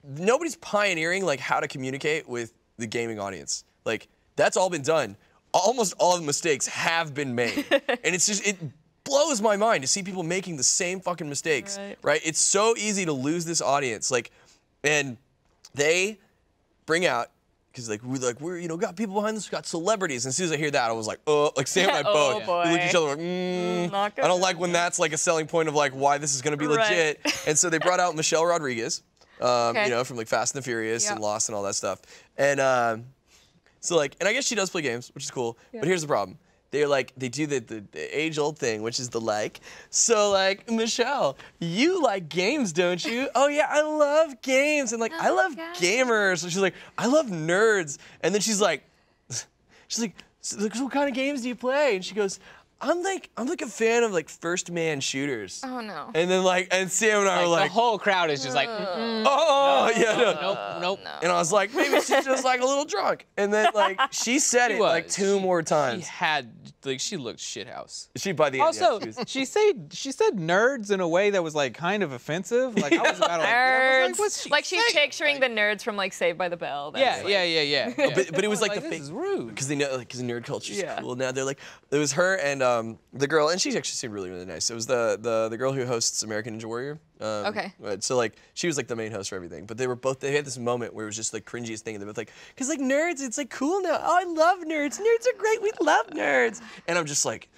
nobody's pioneering like how to communicate with the gaming audience. Like that's all been done. Almost all of the mistakes have been made, and it's just it blows my mind to see people making the same fucking mistakes. Right? It's so easy to lose this audience. Like, and they bring out because we're got people behind this, got celebrities, and as soon as I hear that, I was like, oh, like Sam and I both. boy. We look at each other like, I don't like when that's like a selling point of like why this is gonna be legit. And so they brought out Michelle Rodriguez, from like Fast and the Furious and Lost and all that stuff. And so like, and I guess she does play games, which is cool. But here's the problem. They do the age-old thing, which is so like, Michelle, you like games, don't you? Oh yeah, I love games, and like, I love gamers. So she's like, I love nerds. And then she's like, so, like, what kind of games do you play? And she goes, I'm like a fan of like first-man shooters. Oh no. And then and Sam and I were Like, like, the whole crowd is just like, mm-mm, oh yeah, no. nope. And I was like, maybe she's just like a little drunk. And then like she said it like two more times. She looked shithouse. She by the end. Also, yeah, she said nerds in a way that was like kind of offensive. Like I was about to Nerds. what's she Like she's saying? picturing the nerds from like Saved by the Bell. Yeah. But it was like the this fake. is rude. Because they know, like, because nerd culture is Yeah. cool now. They're like, it was her and the girl, and she actually seemed really, really nice. It was the girl who hosts American Ninja Warrior. Okay. Right, so like, she was like the main host for everything. But they had this moment where it was just like cringiest thing, and they were both like, because like nerds, it's like cool now. Oh, I love nerds. Nerds are great. We love nerds. And I'm just like,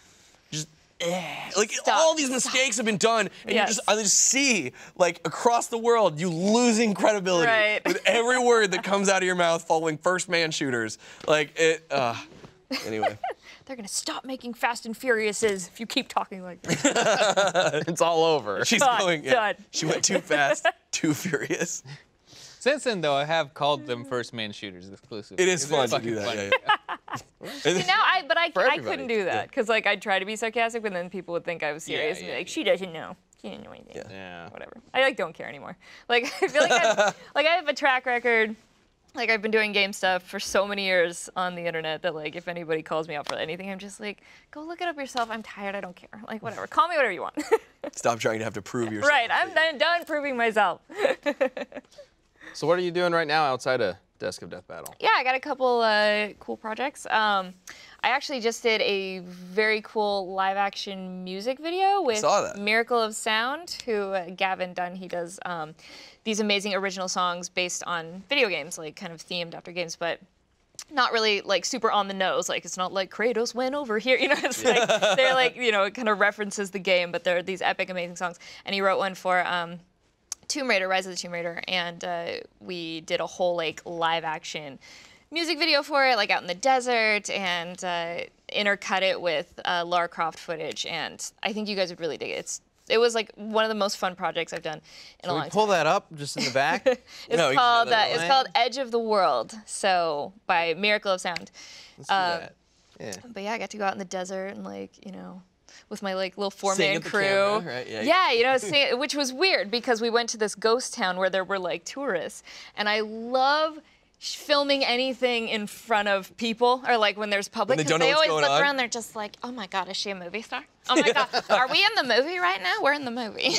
like Stop. all these mistakes have been done, and Yes. I just see like across the world you losing credibility Right. with every word that comes out of your mouth following first-man shooters. Like it. Anyway. They're gonna stop making Fast and Furiouses if you keep talking like that. It's all over. She's Done, going. done. She went too fast, too furious. Since then, though, I have called them first-man shooters exclusively. It is fun to fucking do that. funny. Yeah. See, now I everybody. couldn't do that because like I'd try to be sarcastic, but then people would think I was serious and be yeah, like, she doesn't know. She didn't know anything. Yeah. Whatever. I like don't care anymore. Like I feel like I have a track record. Like I've been doing game stuff for so many years on the internet that like if anybody calls me out for anything, I'm just like, go look it up yourself. I'm tired. I don't care. Like whatever. Call me whatever you want. Stop trying to have to prove yourself. Right. I'm done proving myself. So what are you doing right now outside of Desk of Death Battle? Yeah, I got a couple cool projects. I actually just did a very cool live-action music video with saw that. Miracle of Sound, who Gavin Dunn. He does these amazing original songs based on video games, like kind of themed after games, but not really like super on the nose. Like it's not like Kratos went over here, you know. It's like they're like it kind of references the game, but they're these epic, amazing songs. And he wrote one for Tomb Raider, Rise of the Tomb Raider, and we did a whole like live action music video for it, like out in the desert, and intercut it with Lara Croft footage, and I think you guys would really dig it. It was like one of the most fun projects I've done in a long time. Pull that up just in the back. It's called Edge of the World, so by Miracle of Sound. Let's do that. Yeah. But yeah, I got to go out in the desert and like with my like little Sing four-man at the crew. camera, right? Yeah. Which was weird because we went to this ghost town where there were like tourists, and I love filming anything in front of people or like when there's public, When they because don't know they what's always going look on. around, they're just like, oh my god, is she a movie star? Oh my god, are we in the movie right now? We're in the movie.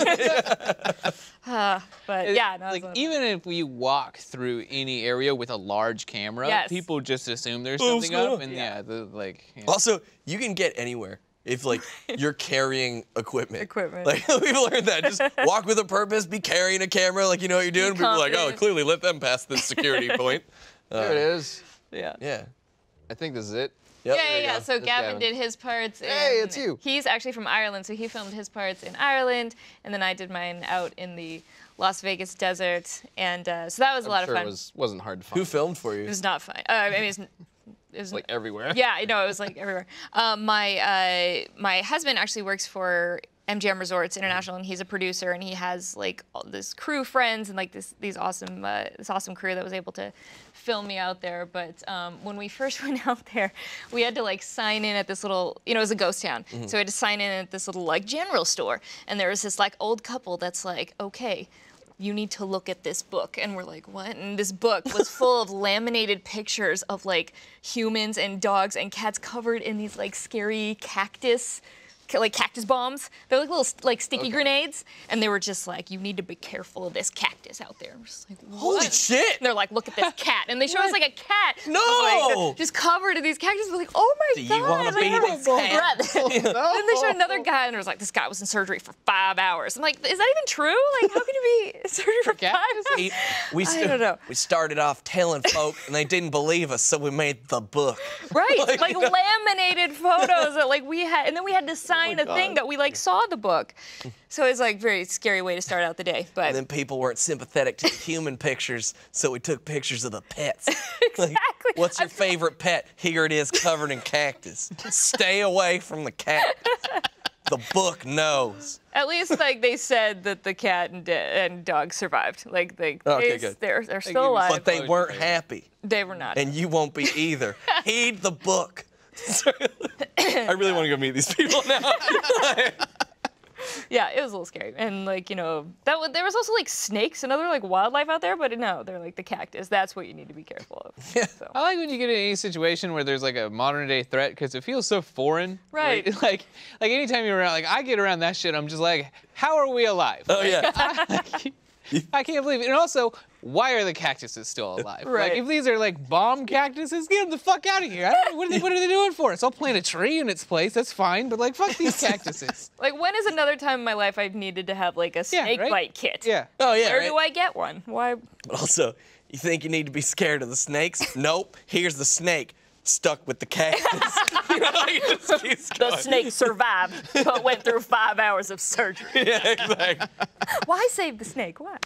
But yeah, no, Like even if we walk through any area with a large camera, Yes. people just assume there's Oh, something snap. up, and yeah. Also, you can get anywhere if like you're carrying equipment. Equipment. Like we've learned that. Just walk with a purpose, be carrying a camera, like you know what you're doing. People are like, oh, confident. clearly let them pass this security point. There it is. yeah. Yeah. I think this is it. Yep. Yeah. So That's Gavin Gavin. did his parts. Hey, it's you. He's actually from Ireland, so he filmed his parts in Ireland, and then I did mine out in the Las Vegas desert, and so that was a lot I'm sure of fun. it wasn't hard to find. Who filmed for you? It was not fun. I mean, it was Like everywhere. yeah, I know, it was like everywhere. My husband actually works for MGM Resorts International, and he's a producer, and he has like all this crew friends and like this awesome crew that was able to film me out there. But when we first went out there, we had to like sign in at this little, it was a ghost town, so we had to sign in at this little like general store, and there was this like old couple that's like, okay, you need to look at this book. And we're like, what? And this book was full of laminated pictures of like humans and dogs and cats covered in these like scary cactus bombs. They're like little like sticky grenades. And they were just like, you need to be careful of this cactus out there. We're just like, what? Holy shit! And they're like, look at this cat. And they show us like a cat. No! Just, like, just covered in these cactus. We're like, oh my Do god. you wanna like, be this cat? breath. Then they showed another guy, and there was like, this guy was in surgery for 5 hours. I'm like, is that even true? Like, how can you be in surgery for 5 hours? I don't know. We started off telling folk, and they didn't believe us, so we made the book. Right, like laminated photos that like we had, and then we had to sign a thing that we like saw the book. So it's like very scary way to start out the day. But And then people weren't sympathetic to the human pictures, so we took pictures of the pets. exactly. What's your favorite pet? Here it is, covered in cactus. Stay away from the cat. The book knows. At least like they said that the cat and dog survived. Like Okay, good. they're give still you alive. But they weren't happy, They were not. and you won't be either. Heed the book. I really want to go meet these people now. Yeah, it was a little scary, and like there was also like snakes and other like wildlife out there, but no, they're like the cactus. That's what you need to be careful of. Yeah. So. I like when you get in any situation where there's like a modern day threat because it feels so foreign. Right. Like anytime you're around, like I get around that shit, I'm just like, how are we alive? Oh yeah. I can't believe it. And also, why are the cactuses still alive? Right. Like if these are like bomb cactuses, get them the fuck out of here. I don't know, what are they doing for us? I'll plant a tree in its place. That's fine. But like, fuck these cactuses. Like, when is another time in my life I've needed to have like a snake right? bite kit? Yeah. Oh yeah. Where right? do I get one? Why? But also, you think you need to be scared of the snakes? Nope. Here's the snake stuck with the cactus. It just keeps The going. snake survived, but went through 5 hours of surgery. Yeah, exactly. Why save the snake? Why?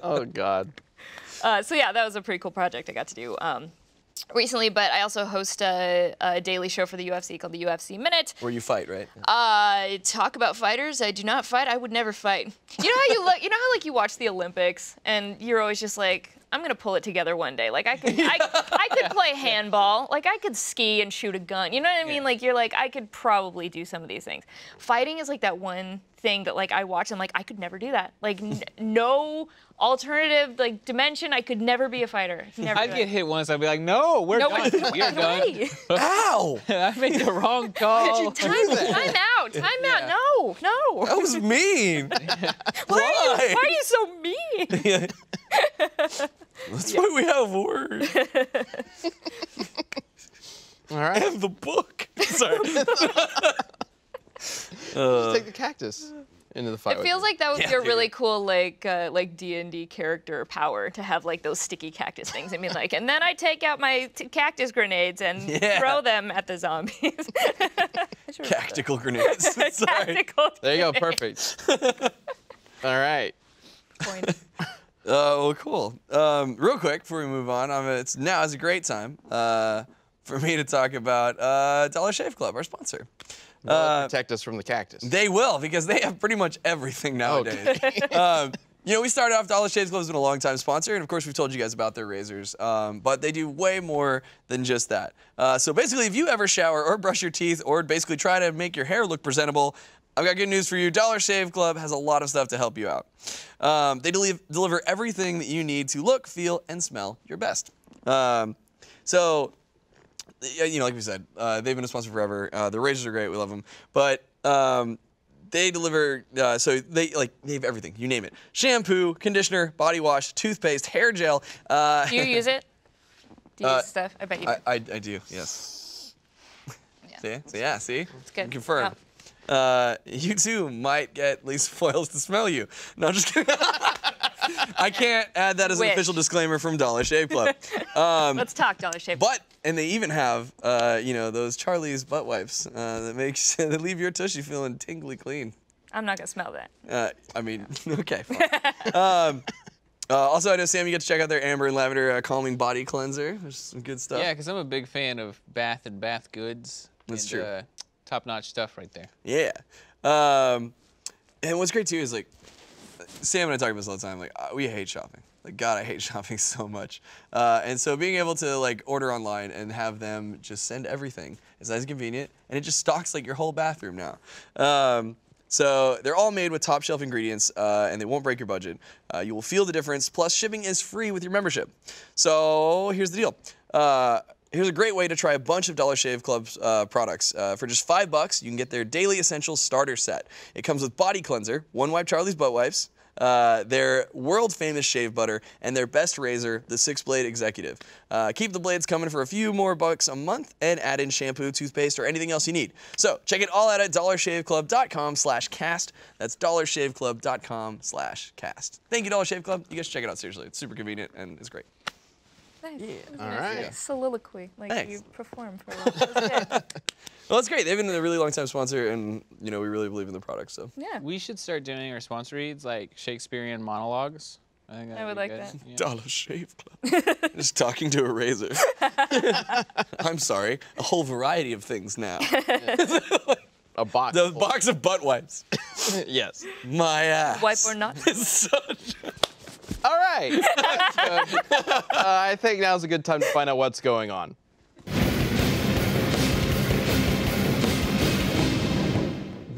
Oh God. So yeah, that was a pretty cool project I got to do recently. But I also host a daily show for the UFC called the UFC Minute. Where you fight, right? Talk about fighters. I do not fight. I would never fight. You know how you look. You know how like you watch the Olympics and you're always just like, I'm gonna pull it together one day. Like I could play handball. Like I could ski and shoot a gun. You know what I mean? Like you're like, I could probably do some of these things. Fighting is like that one thing that like I watch and I'm like, I could never do that. Like no alternative like dimension. I could never be a fighter. Never. I'd get hit once. I'd be like, no, we're done. We're done. Ow! I made the wrong call. Time out. No. That was mean. Why are you so mean? That's why we have words. All right. And the book. Sorry. Just take the cactus into the fight. It feels like that would be Yeah, a really cool like D&D character power to have like those sticky cactus things. I mean like, and then I take out my cactus grenades and throw them at the zombies. Tactical grenades. Sorry. Tactical. There you go. Perfect. All right. Point. Well, cool. Real quick before we move on, now is a great time for me to talk about Dollar Shave Club, our sponsor. They'll protect us from the cactus. They will, because they have pretty much everything nowadays. We started off, Dollar Shave Club has been a long-time sponsor, and of course we've told you guys about their razors, but they do way more than just that. So basically, if you ever shower or brush your teeth or basically try to make your hair look presentable, I've got good news for you. Dollar Shave Club has a lot of stuff to help you out. They deliver everything that you need to look, feel, and smell your best. So, like we said, they've been a sponsor forever. The razors are great. We love them. But they deliver, they have everything. You name it. Shampoo, conditioner, body wash, toothpaste, hair gel. Do you use it? Do you use stuff? I bet you do. I do, yes. Yeah. See? It's good. Confirmed. You too might get Lisa Foils to smell you. No, I'm just kidding. I can't add that as an Wish. official disclaimer from Dollar Shave Club. Let's talk Dollar Shave. And they even have, those Charlie's butt wipes that leave your tushy feeling tingly clean. I'm not gonna smell that. Okay, fine. Also, I know, Sam, you get to check out their Amber and Lavender Calming Body Cleanser. There's some good stuff. Yeah, because I'm a big fan of Bath and Bath Goods. That's and, true. Top-notch stuff right there. Yeah. And what's great, too, is, like, Sam and I talk about this all the time. Like, we hate shopping. Like, God, I hate shopping so much. And so being able to, like, order online and have them just send everything is nice and convenient. And it just stocks, like, your whole bathroom now. So they're all made with top shelf ingredients, and they won't break your budget. You will feel the difference. Plus, shipping is free with your membership. So here's the deal. Here's a great way to try a bunch of Dollar Shave Club's products. For just $5, you can get their Daily Essentials Starter Set. It comes with body cleanser, One Wipe Charlie's Butt Wipes, their world-famous shave butter, and their best razor, the 6-Blade Executive. Keep the blades coming for a few more bucks a month, and add in shampoo, toothpaste, or anything else you need. So check it all out at dollarshaveclub.com/cast. That's dollarshaveclub.com/cast. Thank you, Dollar Shave Club. You guys should check it out, seriously. It's super convenient, and it's great. Nice. Yeah. All right. Like soliloquy, like Thanks. you perform for a while. That's good. Well, it's great. They've been a really long-time sponsor, and, we really believe in the product, so. Yeah. We should start doing our sponsor reads like Shakespearean monologues. I think I would like that. Yeah. Dollar Shave Club. Just talking to a razor. I'm sorry. A whole variety of things now. A box. The full. box of butt wipes. Yes. My ass. Wipe or not? All right. That's good. I think now's a good time to find out what's going on.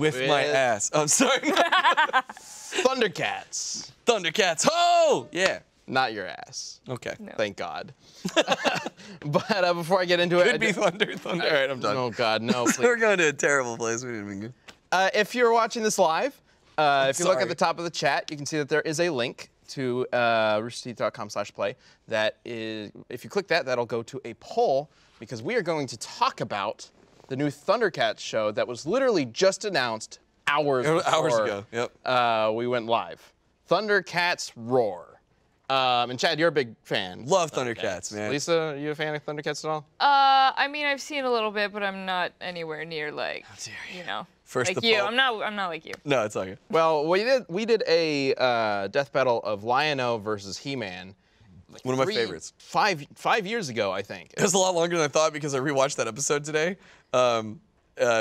with my ass. I'm sorry. Thundercats. Thundercats. Ho! Yeah. Not your ass. Okay. No. Thank God. But before I get into it, Could be thunder. All right, I'm done. Oh God, no! Please. We're going to a terrible place. We didn't mean good. If you're watching this live, if you look sorry. at the top of the chat, you can see that there is a link to roosterteeth.com/play. That is, if you click that, that'll go to a poll because we are going to talk about the new Thundercats show that was literally just announced hours ago. Yep. We went live. Thundercats Roar. And Chad, you're a big fan. Love Thundercats, man. Lisa, are you a fan of Thundercats at all? I mean, I've seen a little bit, but I'm not anywhere near like, you know, First like the you. poll. I'm not like you. No, it's okay. Well, we did a death battle of Lion-O versus He-Man. Like One of my favorites. 5 years ago, I think. It was a lot longer than I thought because I rewatched that episode today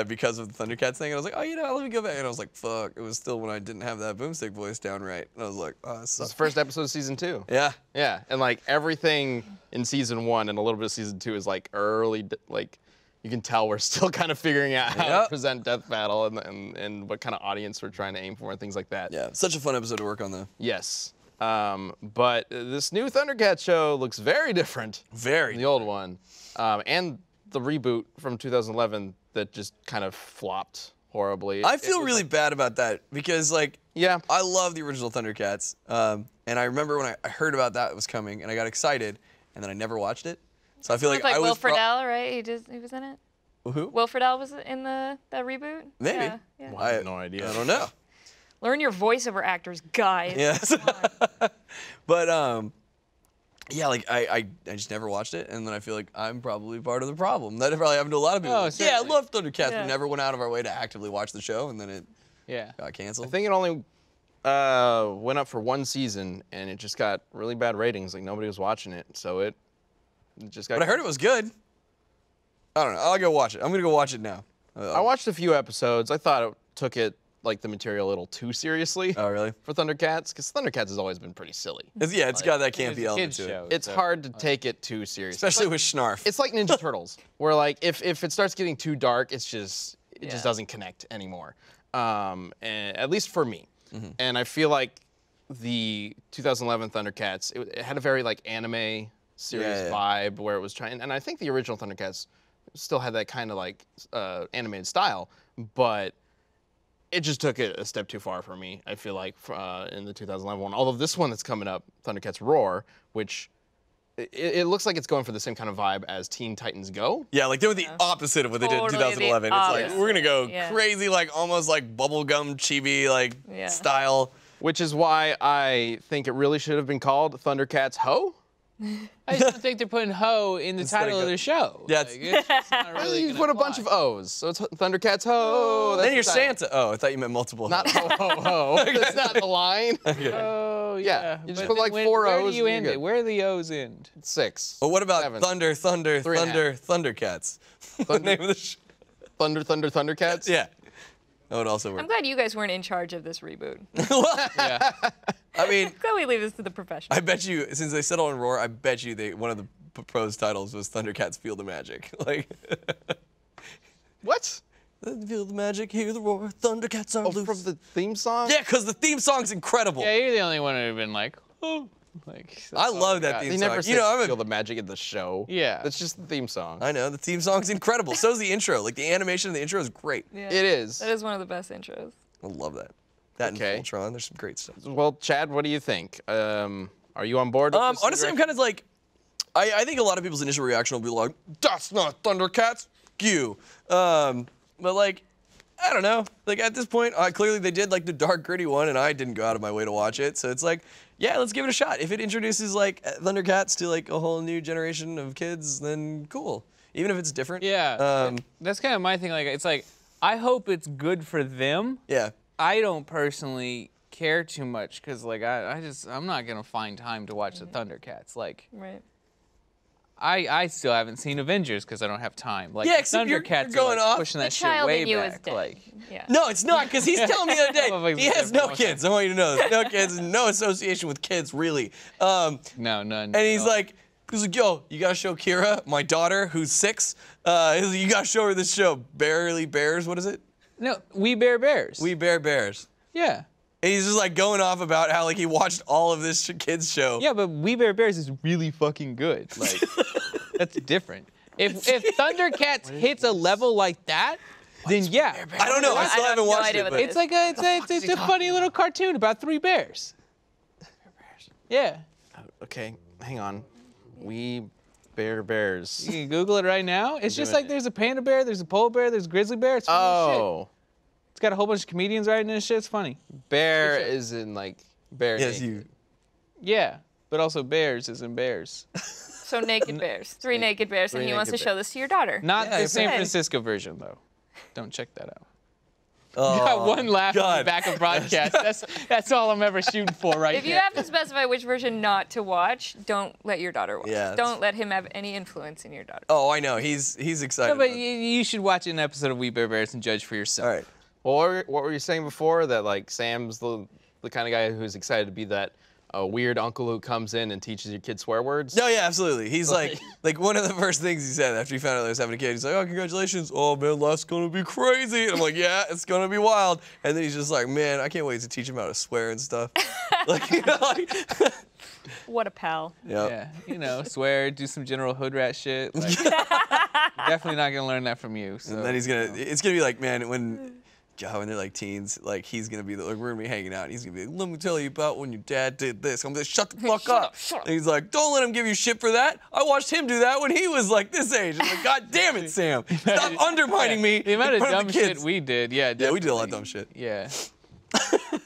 because of the Thundercats thing. And I was like, oh, you know, let me go back. And I was like, fuck. It was still when I didn't have that boomstick voice down right. And I was like, oh, this It's sucks. the first episode of season 2. Yeah. Yeah, and like everything in season 1 and a little bit of season 2 is like early, like you can tell we're still kind of figuring out how to Yep. present Death Battle and what kind of audience we're trying to aim for and things like that. Yeah. Such a fun episode to work on, though. Yes. But this new Thundercats show looks very different Very. than the old one. And the reboot from 2011 that just kind of flopped horribly. I feel really bad about that because, like, Yeah. I love the original Thundercats. And I remember when I heard about that was coming and I got excited and then I never watched it. So I feel like With, I was Will Friedle, right? He was in it. Who? Will Friedle was in the reboot. Maybe. Yeah, yeah. I have no idea. I don't know. Learn your voiceover actors, guys. Yes. But yeah, like I just never watched it, and then I feel like I'm probably part of the problem. That probably happened to a lot of people. Oh, Yeah, I certainly. love Thundercats, Yeah. but never went out of our way to actively watch the show, and then it Yeah. got canceled. I think it only went up for one season and it just got really bad ratings. Like nobody was watching it, so it just got. But I heard it was good. I don't know. I'll go watch it. I'm gonna go watch it now. I watched a few episodes. I thought it took it like the material a little too seriously Oh, really? for Thundercats, because Thundercats has always been pretty silly. It's got that It's campy a element kid's to it. show. It's so- hard to take it too seriously. Especially with Schnarf. It's like Ninja Turtles, where like if it starts getting too dark, it just Yeah. doesn't connect anymore. And at least for me. Mm-hmm. And I feel like the 2011 Thundercats, it had a very like anime series Yeah, yeah. vibe where it was trying, and I think the original Thundercats still had that kind of like animated style, but it just took it a step too far for me. I feel like in the 2011 one. Although this one that's coming up, Thundercats Roar, which it looks like it's going for the same kind of vibe as Teen Titans Go. Yeah, like they were the opposite of what they did in Totally the 2011. It's like opposite. we're gonna go Yeah. crazy, like almost like bubblegum chibi like Yeah. style. Which is why I think it really should have been called Thundercats Ho. I just don't think they're putting "ho" in the title like of the show. Yeah, Like, it's just not really You gonna put a fly. bunch of O's, so it's Thundercats Ho. That's Then you're the title. Santa. Oh, I thought you meant multiple. Not ho ho ho. That's not the line. Oh Yeah, yeah. you just But put, like, then 4 where O's do you and end you're it? good. Where do the O's end? 6. But what about 7. Thunder, 3.5. Thundercats? The name of the show. Thundercats? Yeah. That would also I'm work. glad you guys weren't in charge of this reboot. Yeah. I mean, Glad we leave this to the professionals. I bet you, since they settled on Roar, I bet you one of the proposed titles was Thundercats Feel the Magic. Like, What? feel the magic, hear the roar, Thundercats are Oh, loose. from the theme song? Yeah, because the theme song's incredible. Yeah, you're the only one who'd have been like, oh, like. I oh love my that God. theme They song. never You said know, I'm a- feel the magic in the show. Yeah. That's just the theme song. I know, the theme song's incredible. So's the intro. Like, the animation of the intro is great. Yeah. It is. That is one of the best intros. I love that. That Okay. and Voltron, there's some great stuff. Well, Chad, what do you think? Are you on board? With this Honestly, I'm kind of like, I think a lot of people's initial reaction will be like, that's not Thundercats, you. But like, I don't know. Like at this point, clearly they did like the dark, gritty one, and I didn't go out of my way to watch it. So it's like, yeah, let's give it a shot. If it introduces like Thundercats to like a whole new generation of kids, then cool. Even if it's different. Yeah. That's kind of my thing. Like, it's like, I hope it's good for them. Yeah. I don't personally care too much because, like, I'm not gonna find time to watch the Thundercats. Like, Right. I still haven't seen Avengers because I don't have time. Like, Yeah, the except you're Thundercats going are, like, off. pushing The that shit child way in you back. is dead. Like, Yeah. No, it's not, because he's telling me the other day Like, he has no everyone. kids. I want you to know this. No kids, no association with kids, really. no, none. And he's like, yo, you gotta show Kira, my daughter, who's 6. You gotta show her this show, Barely Bears. What is it? No, We Bear Bears. We Bear Bears. Yeah. And he's just like going off about how like he watched all of this kids show. Yeah, but We Bear Bears is really fucking good. Like, that's different. If Thundercats hits a level like that, then yeah. I don't know. I still haven't have no watched idea it. what But that It's a funny little cartoon about 3 bears. Yeah. Okay, hang on. We Bear Bears. You can Google it right now. It's just doing like there's a panda bear, there's a polar bear, there's a grizzly bear. It's funny as shit. Oh, It's got a whole bunch of comedians writing this shit. It's funny. bear is in like bear. yes, naked. you. Yeah, but also bears is in bears. So naked bears, 3 naked bears, and Three he wants to naked show this to your daughter. Not Yeah, the I San bet. Francisco version though. Don't check that out. Oh, Got one laugh on the God. back of broadcast. That's all I'm ever shooting for right If you there. have to specify which version not to watch, don't let your daughter watch. Yeah, Don't let him have any influence in your daughter. Oh, I know. He's excited. No, but about it. you should watch an episode of We Bear Bears and judge for yourself. All right. Well, what were you saying before? That like Sam's the kind of guy who's excited to be that weird uncle who comes in and teaches your kids swear words. No, yeah, absolutely. He's like one of the first things he said after he found out he was having a kid. He's like, "Oh, congratulations! Oh man, life's gonna be crazy." And I'm like, "Yeah, it's gonna be wild." And then he's just like, "Man, I can't wait to teach him how to swear and stuff." Like, you know, like, What a pal. yeah. Yeah, swear, do some general hood rat shit. Like, definitely not gonna learn that from you. So. And then it's gonna be like, man, when they're like teens, like he's gonna be like, we're gonna be hanging out. And he's gonna be like, "Let me tell you about when your dad did this." I'm gonna be like, "Shut the fuck up!" Shut up. And he's like, "Don't let him give you shit for that. I watched him do that when he was like this age." I'm like, "God damn it, Sam! Stop undermining me." The amount in of front dumb the shit kids. we did, yeah. Yeah, we did a lot of definitely. dumb shit. Yeah.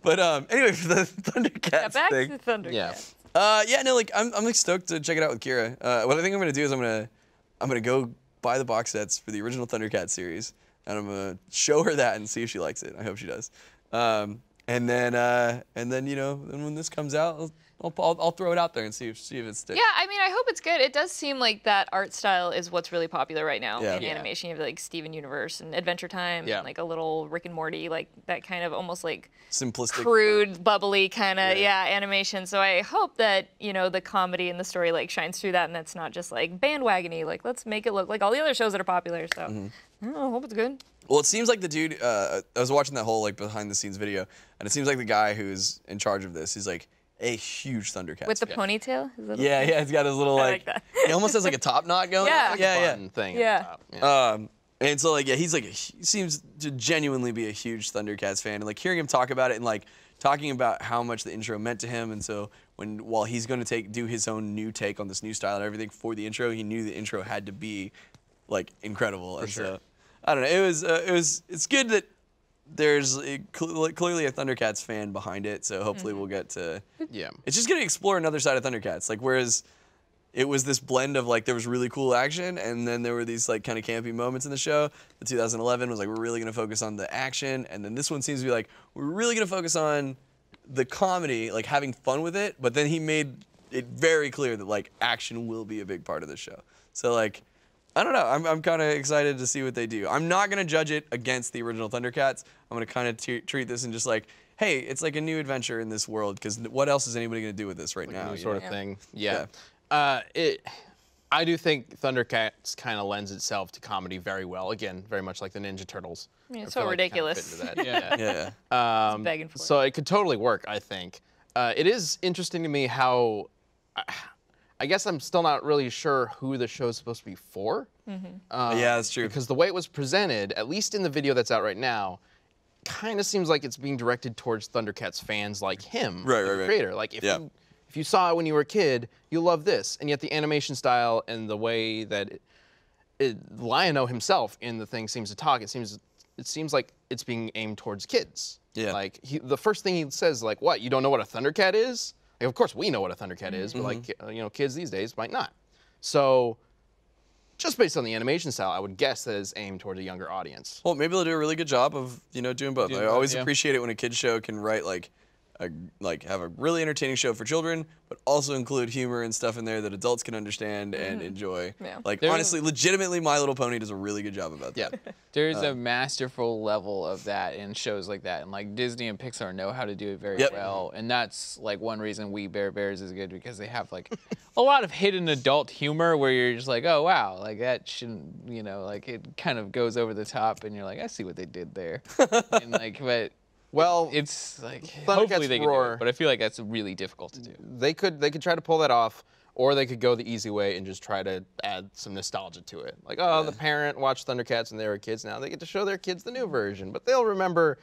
But anyway, for the Thundercats Yeah, back thing. to Thundercats. Yeah. Yeah, no, like I'm like stoked to check it out with Kira. What I think I'm gonna do is I'm gonna go buy the box sets for the original Thundercats series, and I'm gonna show her that and see if she likes it. I hope she does. And then you know, then when this comes out, I'll throw it out there and see if it sticks. Yeah, I mean, I hope it's good. It does seem like that art style is what's really popular right now Yeah. in animation. You have like Steven Universe and Adventure Time, Yeah. and like a little Rick and Morty, like that kind of almost like Simplistic. crude, bubbly kind of Yeah. animation. So I hope that the comedy and the story like shines through that, and that's not just like bandwagony. Like let's make it look like all the other shows that are popular. So I don't know, I hope it's good. Well, it seems like the dude. I was watching that whole like behind the scenes video, and it seems like the guy who's in charge of this is like a huge Thundercats With the fan. ponytail? Is that Yeah, he's got his little I like. like that. He almost has like a top knot going. Yeah. on. Yeah. Fun thing. Yeah. At the top. And so like he's like he seems to genuinely be a huge Thundercats fan, and like hearing him talk about it and like talking about how much the intro meant to him, and so while he's going to do his own new take on this new style and everything for the intro, he knew the intro had to be like incredible. And sure. so I don't know. It's good that there's clearly a Thundercats fan behind it, so hopefully we'll get to. Yeah. It's just gonna explore another side of Thundercats. Like whereas it was this blend of like there was really cool action and then there were these like kind of campy moments in the show. The 2011 was like we're really gonna focus on the action, and then this one seems to be like we're really gonna focus on the comedy, like having fun with it. But then he made it very clear that like action will be a big part of the show. So like. I don't know. I'm kind of excited to see what they do. I'm not going to judge it against the original Thundercats. I'm going to kind of treat this and just like, hey, it's like a new adventure in this world, because what else is anybody going to do with this right now? New you sort know? of thing. Yeah. I do think Thundercats kind of lends itself to comedy very well. Again, very much like the Ninja Turtles. I mean, it's I so feel like it kinda ridiculous. fit into that. Yeah. Yeah. Begging for it. So it could totally work, I think. It is interesting to me how. I guess I'm still not really sure who the show's supposed to be for. Yeah, that's true. Because the way it was presented, at least in the video that's out right now, kind of seems like it's being directed towards Thundercats fans like him, Right, the right, right. creator. Like if you saw it when you were a kid, you'll love this. And yet the animation style and the way that Lion-O himself in the thing seems to talk, it seems like it's being aimed towards kids. Yeah. Like the first thing he says, like, "What? You don't know what a Thundercat is?" Like, of course we know what a Thundercat is, but like kids these days might not. So, just based on the animation style, I would guess that it's aimed toward a younger audience. Well, maybe they'll do a really good job of doing both. I both, always yeah. appreciate it when a kids show can write like have a really entertaining show for children, but also include humor and stuff in there that adults can understand and enjoy. Yeah. Like honestly, legitimately, My Little Pony does a really good job about that. Yeah. There's a masterful level of that in shows like that, and like Disney and Pixar know how to do it very well, and that's like one reason We Bare Bears is good, because they have like a lot of hidden adult humor where you're just like, oh wow, like that shouldn't, like it kind of goes over the top, and you're like, I see what they did there, and like, but. Well, It's like Thundercats hopefully they can do Roar. it, but I feel like that's really difficult to do. They could try to pull that off, or they could go the easy way and just try to add some nostalgia to it. Like, oh, the parent watched Thundercats when they were kids. Now they get to show their kids the new version, but they'll remember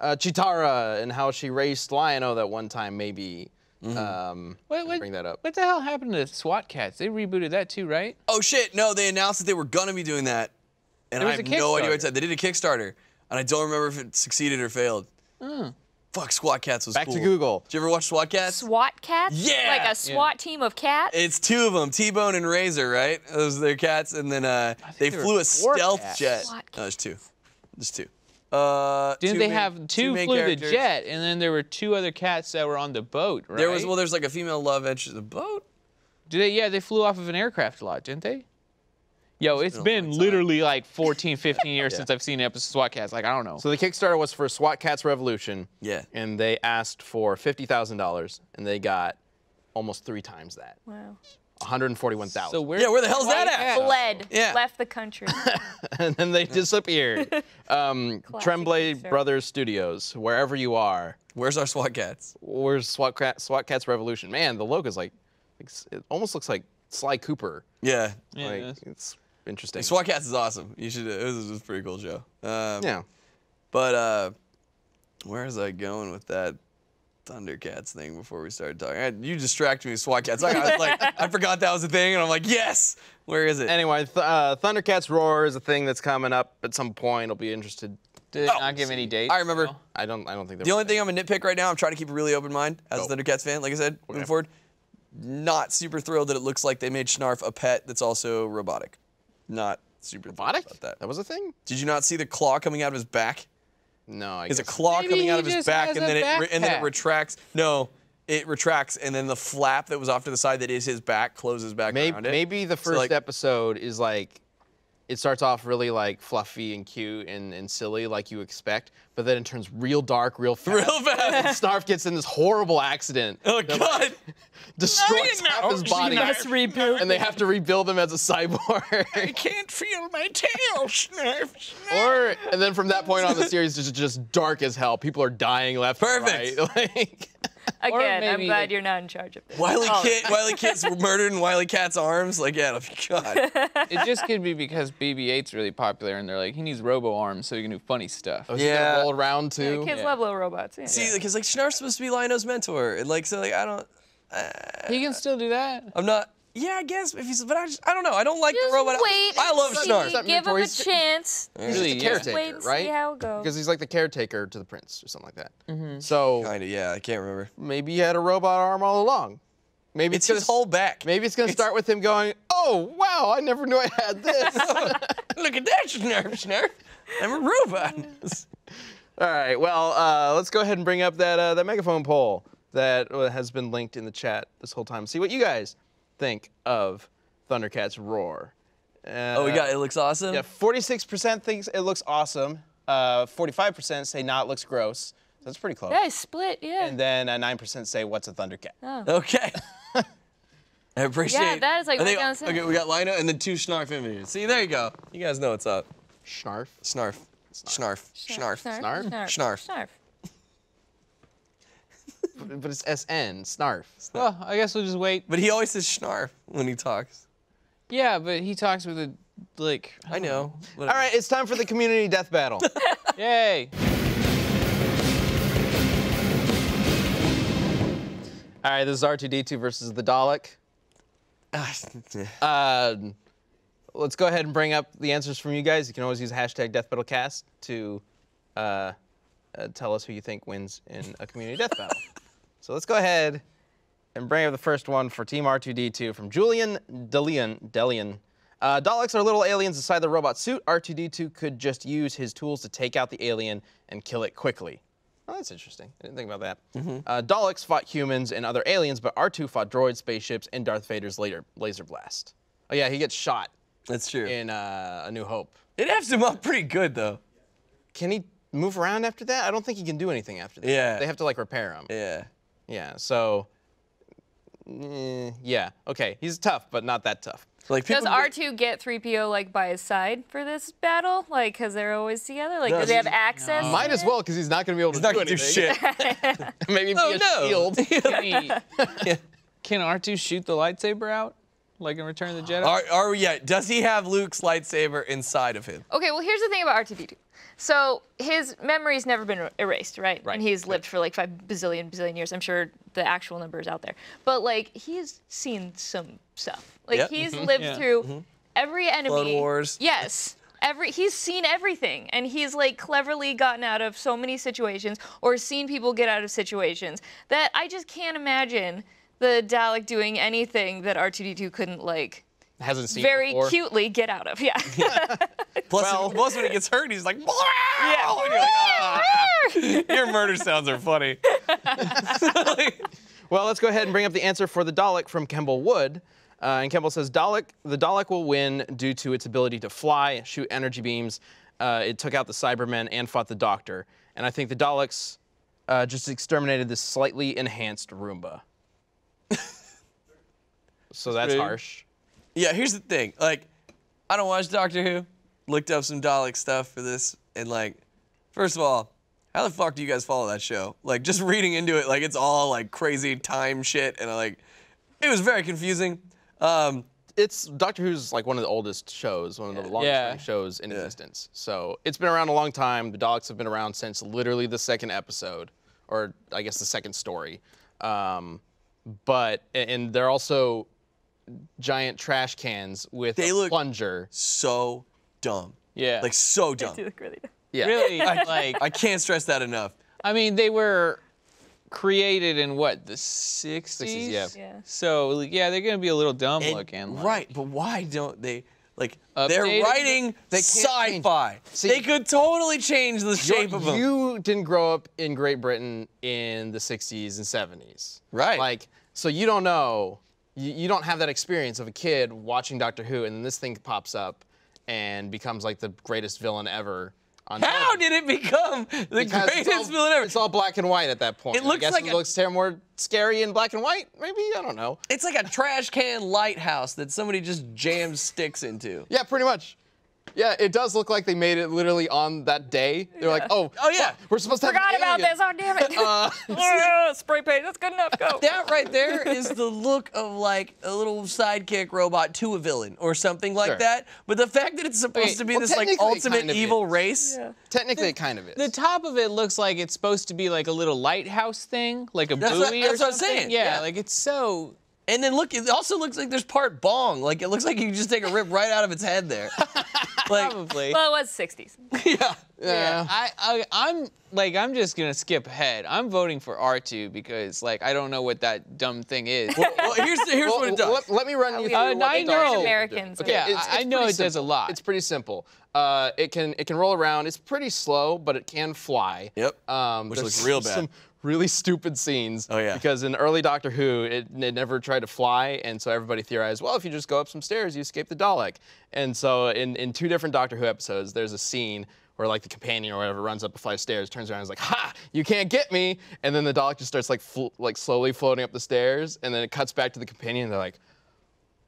Chitara and how she raced Lion-O that one time, maybe. Bring that up. What the hell happened to SWAT Cats? They rebooted that too, right? Oh shit! No, they announced that they were gonna be doing that, and There I was have a no idea what Kickstarter. it's at. They did a Kickstarter, and I don't remember if it succeeded or failed. Fuck, SWAT Cats was Back cool. to Google. Did you ever watch SWAT Cats? SWAT cats? Yeah! Like a SWAT team of cats? It's two of them, T-Bone and Razor, right? Those are their cats, and then they there flew were a 4 stealth cats. jet. SWAT No, there's two. There's two. Didn't they have two main flew the characters. jet, and then there were 2 other cats that were on the boat, right? There's like a female love interest. The boat? They flew off of an aircraft a lot, didn't they? Yo, it's been a been long time. literally like 14, 15 years since I've seen an episode of SWAT Cats. Like, I don't know. So the Kickstarter was for SWAT Cats Revolution. Yeah. And they asked for $50,000, and they got almost 3 times that. Wow. 141,000. So where? Yeah, where the hell's that SWAT at? Cats? Fled. Yeah. Left the country. And then they disappeared. Tremblay Kickstarter. Brothers Studios, wherever you are. Where's our SWAT Cats? Where's SWAT Cats Revolution? Man, the logo's like it almost looks like Sly Cooper. Yeah. Yeah, Like, it is. it's interesting. SWAT Cats is awesome. You should. It was a pretty cool show. Yeah. But where was I going with that Thundercats thing before we started talking? You distracted me with SWAT Cats. I was like, I forgot that was a thing, and I'm like, yes. Where is it? Anyway, Thundercats Roar is a thing that's coming up at some point. I'll be interested. Did it not give any dates? I remember. No? I don't think The only thing I'm gonna nitpick right now, I'm trying to keep a really open mind as a Thundercats fan. Like I said, moving forward, not super thrilled that it looks like they made Snarf a pet that's also robotic. Not super robotic. thrilled about that. That was a thing? Did you not see the claw coming out of his back? No, I There's a guess. claw Maybe coming out he of his just back, has and a then it backpack. retracts. No, it retracts, and then the flap that was off to the side that is his back closes back around it. Maybe the So, first like, episode is like, it starts off really like fluffy and cute and silly like you expect, but then it turns real dark, real fast. Real fast. And Snarf gets in this horrible accident. Oh that, God! like, destroys half his body. Must reboot. And they have to rebuild him as a cyborg. Can't feel my tail, Snarf. And then from that point on, the series is just dark as hell. People are dying left Perfect. and right. Like, Again, I'm maybe glad the- you're not in charge of this. Wily Oh. Kit's murdered in Wily Cat's arms. Like, yeah, God. It just could be because BB-8's really popular, and they're like, he needs robo arms so he can do funny stuff. is he gonna Yeah. roll around too. Kids Yeah. love little robots. Yeah. See, because like Snarf's supposed to be Lionel's mentor, and like so, like I don't. He can still do that. I'm not. Yeah, I guess if he's, but I don't know. I don't like Just the robot. wait. I love and see. Snarf. That Give him mentor, a he's- chance. He's Really, just a yeah. caretaker, Wait and right? see how it goes. Because he's like the caretaker to the prince or something like that. So Kinda, yeah. I can't remember. maybe he had a robot arm all along. Maybe It's gonna his whole back. Maybe it's gonna start with him going, "Oh wow, I never knew I had this." Look at that, Snarf. I'm a robot. All right, well, let's go ahead and bring up that megaphone poll that has been linked in the chat this whole time. See what you guys think of Thundercats Roar. Oh, we got. It looks awesome. Yeah, 46% thinks it looks awesome. 45% say, "Nah, it looks gross." So that's pretty close. Yeah, it's split. Yeah. And then 9% say, "What's a Thundercat?" Okay. I appreciate. Yeah, that is, like, I think- right down the center. Okay, we got Lino and then 2 Snarf images. See, there you go. You guys know what's up. Snarf. Snarf. Snarf. Snarf. Snarf? Snarf. Snarf. But it's SN, Snarf. Well, I guess we'll just wait. But he always says Snarf when he talks. Yeah, but he talks with a, like, I know. All right, it's time for the community death battle. yay. All right, this is R2-D2 versus the Dalek. Let's go ahead and bring up the answers from you guys. You can always use hashtag DeathBattleCast to tell us who you think wins in a community death battle. So let's go ahead and bring up the first one for Team R2-D2 from Julian Delian. Daleks are little aliens inside the robot suit. R2-D2 could just use his tools to take out the alien and kill it quickly. Oh, that's interesting. I didn't think about that. Daleks fought humans and other aliens, but R2 fought droids, spaceships, and Darth Vader's laser blast. Oh yeah, he gets shot That's true. in A New Hope. It F's him up pretty good, though. Can he move around after that? I don't think he can do anything after that. Yeah. They have to like repair him. Yeah. Yeah, so, yeah, okay. He's tough, but not that tough. Like Does people R2 get 3PO like by his side for this battle? Like, because they're always together? Like, No, do they have he's- access? to Might as it? well, because he's not going to be able to not do gonna do anything. shit. Maybe Oh, be a no. shield. Can R2 shoot the lightsaber out, like in Return of the Jedi? Yeah, does he have Luke's lightsaber inside of him? Okay, well, here's the thing about R2D2. So his memory's never been erased, right? Right. And he's lived for like 5 bazillion years. I'm sure the actual number is out there. But like, he's seen some stuff. Like, Yep. he's lived Yeah. through every enemy. Clone Wars. Yes. He's seen everything, and he's like cleverly gotten out of so many situations, or seen people get out of situations, that I just can't imagine the Dalek doing anything that R2D2 couldn't like Hasn't seen very before. cutely get out of. Yeah. Plus, when he gets hurt, he's like, yeah. And you're like, "Ah." Your murder sounds are funny. Well, let's go ahead and bring up the answer for the Dalek from Kemble Wood. And Kemble says, the Dalek will win due to its ability to fly, shoot energy beams. It took out the Cybermen and fought the Doctor. And I think the Daleks just exterminated this slightly enhanced Roomba. So that's Rude. harsh. Yeah, here's the thing. Like, I don't watch Doctor Who. Looked up some Dalek stuff for this, and like, first of all, how the fuck do you guys follow that show? Like, just reading into it, like, it's all like crazy time shit, and like, it was very confusing. It's Doctor Who's like one of the oldest shows, one of the longest running shows in existence. So it's been around a long time. The Daleks have been around since literally the second episode, or I guess the second story. And they're also giant trash cans with They a look- plunger. So dumb. Yeah. Like, so dumb. They look really dumb. Yeah. Really, like, I can't stress that enough. I mean, they were created in what, the 60s? 60s, yeah. Yeah. So, yeah, they're going to be a little dumb And- looking. Like, right, but why don't they, like, they're Updated? writing They can't change. sci-fi. See- They could totally change the shape of them. You didn't grow up in Great Britain in the 60s and 70s. Right. Like, so you don't know, you don't have that experience of a kid watching Doctor Who and then this thing pops up and becomes like the greatest villain ever on How television. did it become the Because greatest villain ever? It's all black and white at that point. It looks I guess like it a- looks more scary in black and white, maybe? I don't know. It's like a trash can lighthouse that somebody just jams sticks into. Yeah, pretty much. Yeah, it does look like they made it literally on that day. They're like, oh yeah. fuck, we're supposed to have Forgot an about alien. this. Oh, damn it. Spray paint. That's good enough. Go. That right there is the look of like a little sidekick robot to a villain or something like Sure. that. But the fact that it's supposed Wait, to be well, this like technically it ultimate kind of evil is. race. Yeah. Technically, it kind of is. The top of it looks like it's supposed to be like a little lighthouse thing, like a That's buoy what- or that's what I'm something. saying, Yeah, yeah. like it's so. And then look, it also looks like there's part bong. Like it looks like you can just take a rip right out of its head there. Like, Probably. Well, it was 60s. yeah. yeah. I'm just gonna skip ahead. I'm voting for R2 because like I don't know what that dumb thing is. Well, here's what it does. Let me run you through we- what I the know. Daleks do. Americans. Okay, Yeah, I know pretty it does a simple. lot. It's pretty simple. It can roll around. It's pretty slow, but it can fly. Yep. Which There's looks real bad. Some really stupid scenes. Oh, yeah. Because in early Doctor Who, it never tried to fly, and so everybody theorized, well, if you just go up some stairs, you escape the Dalek. And so in 2 different Doctor Who episodes, there's a scene where like the companion or whatever runs up a flight of stairs, turns around and is like, ha, you can't get me. And then the Dalek just starts like slowly floating up the stairs, and then it cuts back to the companion, and they're like,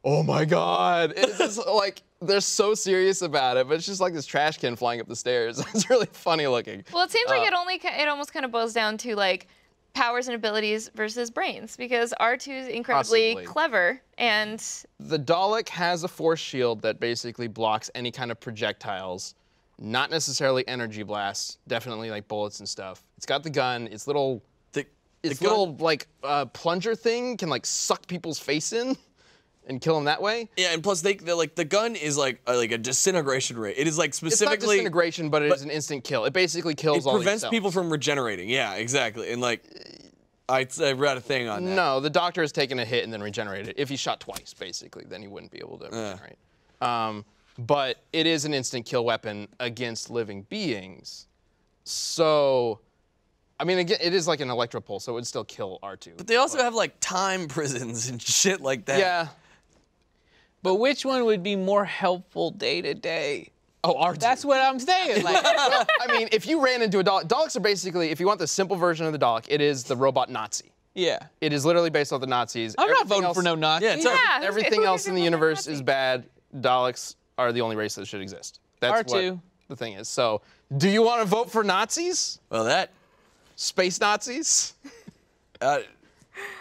oh my God. It's just like, they're so serious about it, but it's just like this trash can flying up the stairs. It's really funny looking. Well, it seems like it almost kind of boils down to like powers and abilities versus brains, because R2 is incredibly Possibly. clever, and The Dalek has a force shield that basically blocks any kind of projectiles, not necessarily energy blasts, definitely like bullets and stuff. It's got the gun, its little like plunger thing can like suck people's face in and kill them that way. Yeah, and plus they're like the gun is like a disintegration rate. It is like It's not specifically disintegration, but it is an instant kill. It basically kills it all prevents these cells. people from regenerating. Yeah, exactly. And like I read a thing on that. No, the Doctor has taken a hit and then regenerated. If he shot twice, basically, then he wouldn't be able to regenerate. But it is an instant kill weapon against living beings. So I mean, again, it is like an electropulse, so it would still kill R2. But they also have like time prisons and shit like that. Yeah. But which one would be more helpful day to day? Oh, R2. That's what I'm saying. Like, Well, I mean, if you ran into a Dalek, Daleks are basically, if you want the simple version of the Dalek, it is the robot Nazi. yeah. It is literally based off the Nazis. I'm not Everything voting else- for no Nazi. Yeah, totally. Yeah, Everything else in the universe Nazi? is bad. Daleks are the only race that should exist. That's R2. what the thing is. So, do you want to vote for Nazis? Well, that. Space Nazis? Uh,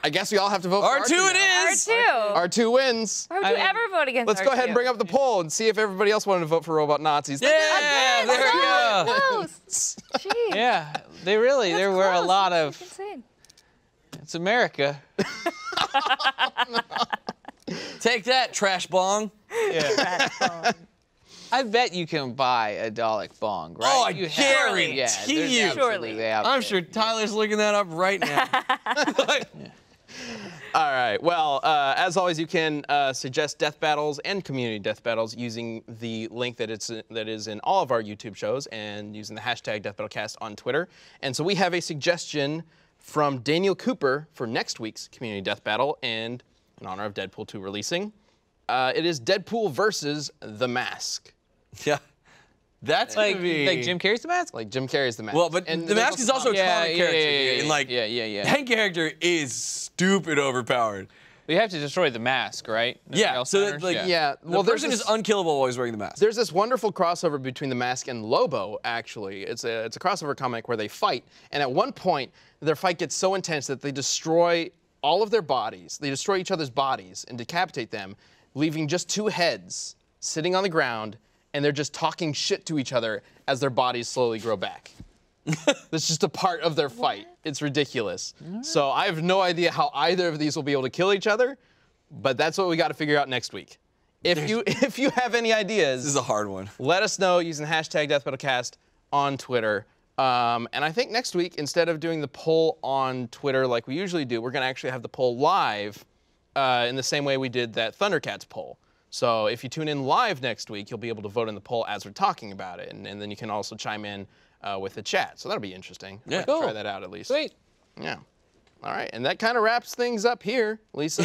I guess we all have to vote for R2 R2 it now. is. R2. R2 wins. Why would I you mean, ever vote against Let's R2? go ahead and bring up the poll and see if everybody else wanted to vote for robot Nazis. Yeah, there we go. Close. Jeez. Yeah. They really, there were a Close. lot That's of, insane. it's America. Take that, trash bong. I bet you can buy a Dalek bong, right? Oh, I You have- guarantee yeah, there's you. absolutely out I'm there. sure Tyler's looking that up right now. All right. Well, as always, you can suggest death battles and community death battles using the link that is in all of our YouTube shows and using the hashtag DeathBattleCast on Twitter. And so we have a suggestion from Daniel Cooper for next week's community death battle, and in honor of Deadpool 2 releasing, it is Deadpool versus The Mask. Yeah. That's Like, gonna be like Jim Carrey's The Mask? Like Jim Carrey's The Mask. Well, but And the there's Mask is also a Yeah, comic yeah, character, yeah, dude, and like yeah. that character is stupid overpowered. You have to destroy the mask, right? Nothing Yeah. else So matters? that, like, Yeah. the Well, there's person is this- unkillable while he's wearing the mask. There's this wonderful crossover between The Mask and Lobo, actually. It's a crossover comic where they fight, and at one point, their fight gets so intense that they destroy all of their bodies. They destroy each other's bodies and decapitate them, leaving just two heads sitting on the ground, and they're just talking shit to each other as their bodies slowly grow back. That's just a part of their fight. It's ridiculous. So I have no idea how either of these will be able to kill each other, but that's what we got to figure out next week. If you have any ideas, This is a hard one. let us know using hashtag DeathBattleCast on Twitter. And I think next week, instead of doing the poll on Twitter like we usually do, we're going to actually have the poll live in the same way we did that Thundercats poll. So if you tune in live next week, you'll be able to vote in the poll as we're talking about it. And then you can also chime in with the chat. So that'll be interesting. Yeah. I'd like to try Cool. that out at least. Sweet. Yeah. All right. And that kind of wraps things up here, Lisa.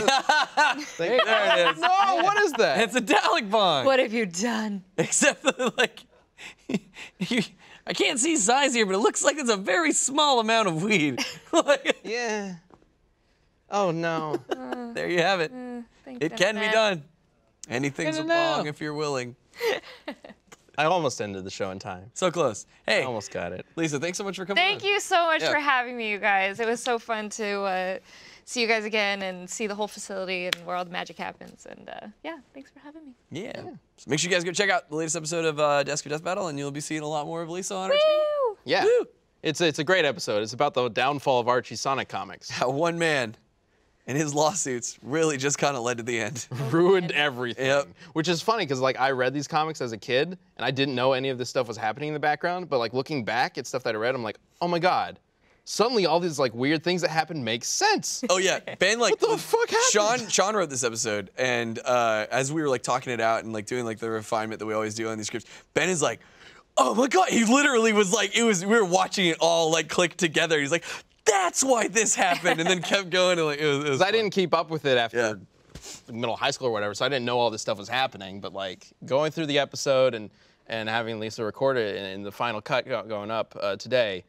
There it is. No, what is that? It's a Dalek bong. What have you done? Except that, like, I can't see size here, but it looks like it's a very small amount of weed. Like, Yeah. Oh, no. there you have it. Thanks, It can be Matt. done. Anything's a Good to know. bong if you're willing. I almost ended the show in time. So close. I Hey, almost got it. Lisa, thanks so much for coming Thank on. you so much Yeah. for having me, you guys. It was so fun to see you guys again and see the whole facility and where all the magic happens. And yeah, thanks for having me. Yeah. So make sure you guys go check out the latest episode of Desk or Death Battle, and you'll be seeing a lot more of Lisa on our channel. Woo! Yeah. Woo. It's a great episode. It's about the downfall of Archie Sonic comics. How one man and his lawsuits really just kind of led to the end. Ruined everything. Yep. Which is funny because like I read these comics as a kid and I didn't know any of this stuff was happening in the background. But like looking back at stuff that I read, I'm like, oh my God. Suddenly all these like weird things that happen make sense. Oh yeah, Ben like What the fuck happened? Sean wrote this episode, and as we were like talking it out and like doing like the refinement that we always do on these scripts, Ben is like, oh my God, he literally was like, we were watching it all like click together. He's like, that's why this happened, and then kept going and like it was 'Cause I fun. didn't keep up with it after Yeah. middle high school or whatever, so I didn't know all this stuff was happening. But like going through the episode and having Lisa record it and the final cut going up today,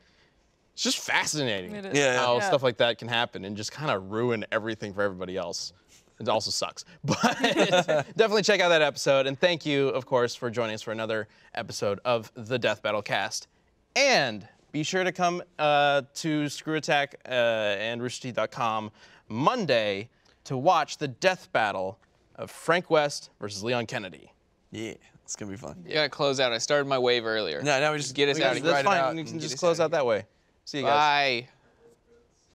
it's just fascinating It is. Yeah. how Yeah. stuff like that can happen and just kind of ruin everything for everybody else. It also sucks. But definitely check out that episode. And thank you, of course, for joining us for another episode of the Death Battle Cast. And be sure to come to Screw Attack and roosterteeth.com Monday to watch the death battle of Frank West versus Leon Kennedy. Yeah, it's gonna be fun. You gotta close out. I started my wave earlier. No, now we just Get us we out gotta of just here. That's write it fine. out You and can get just us close out out of here. that way. See you guys. Bye.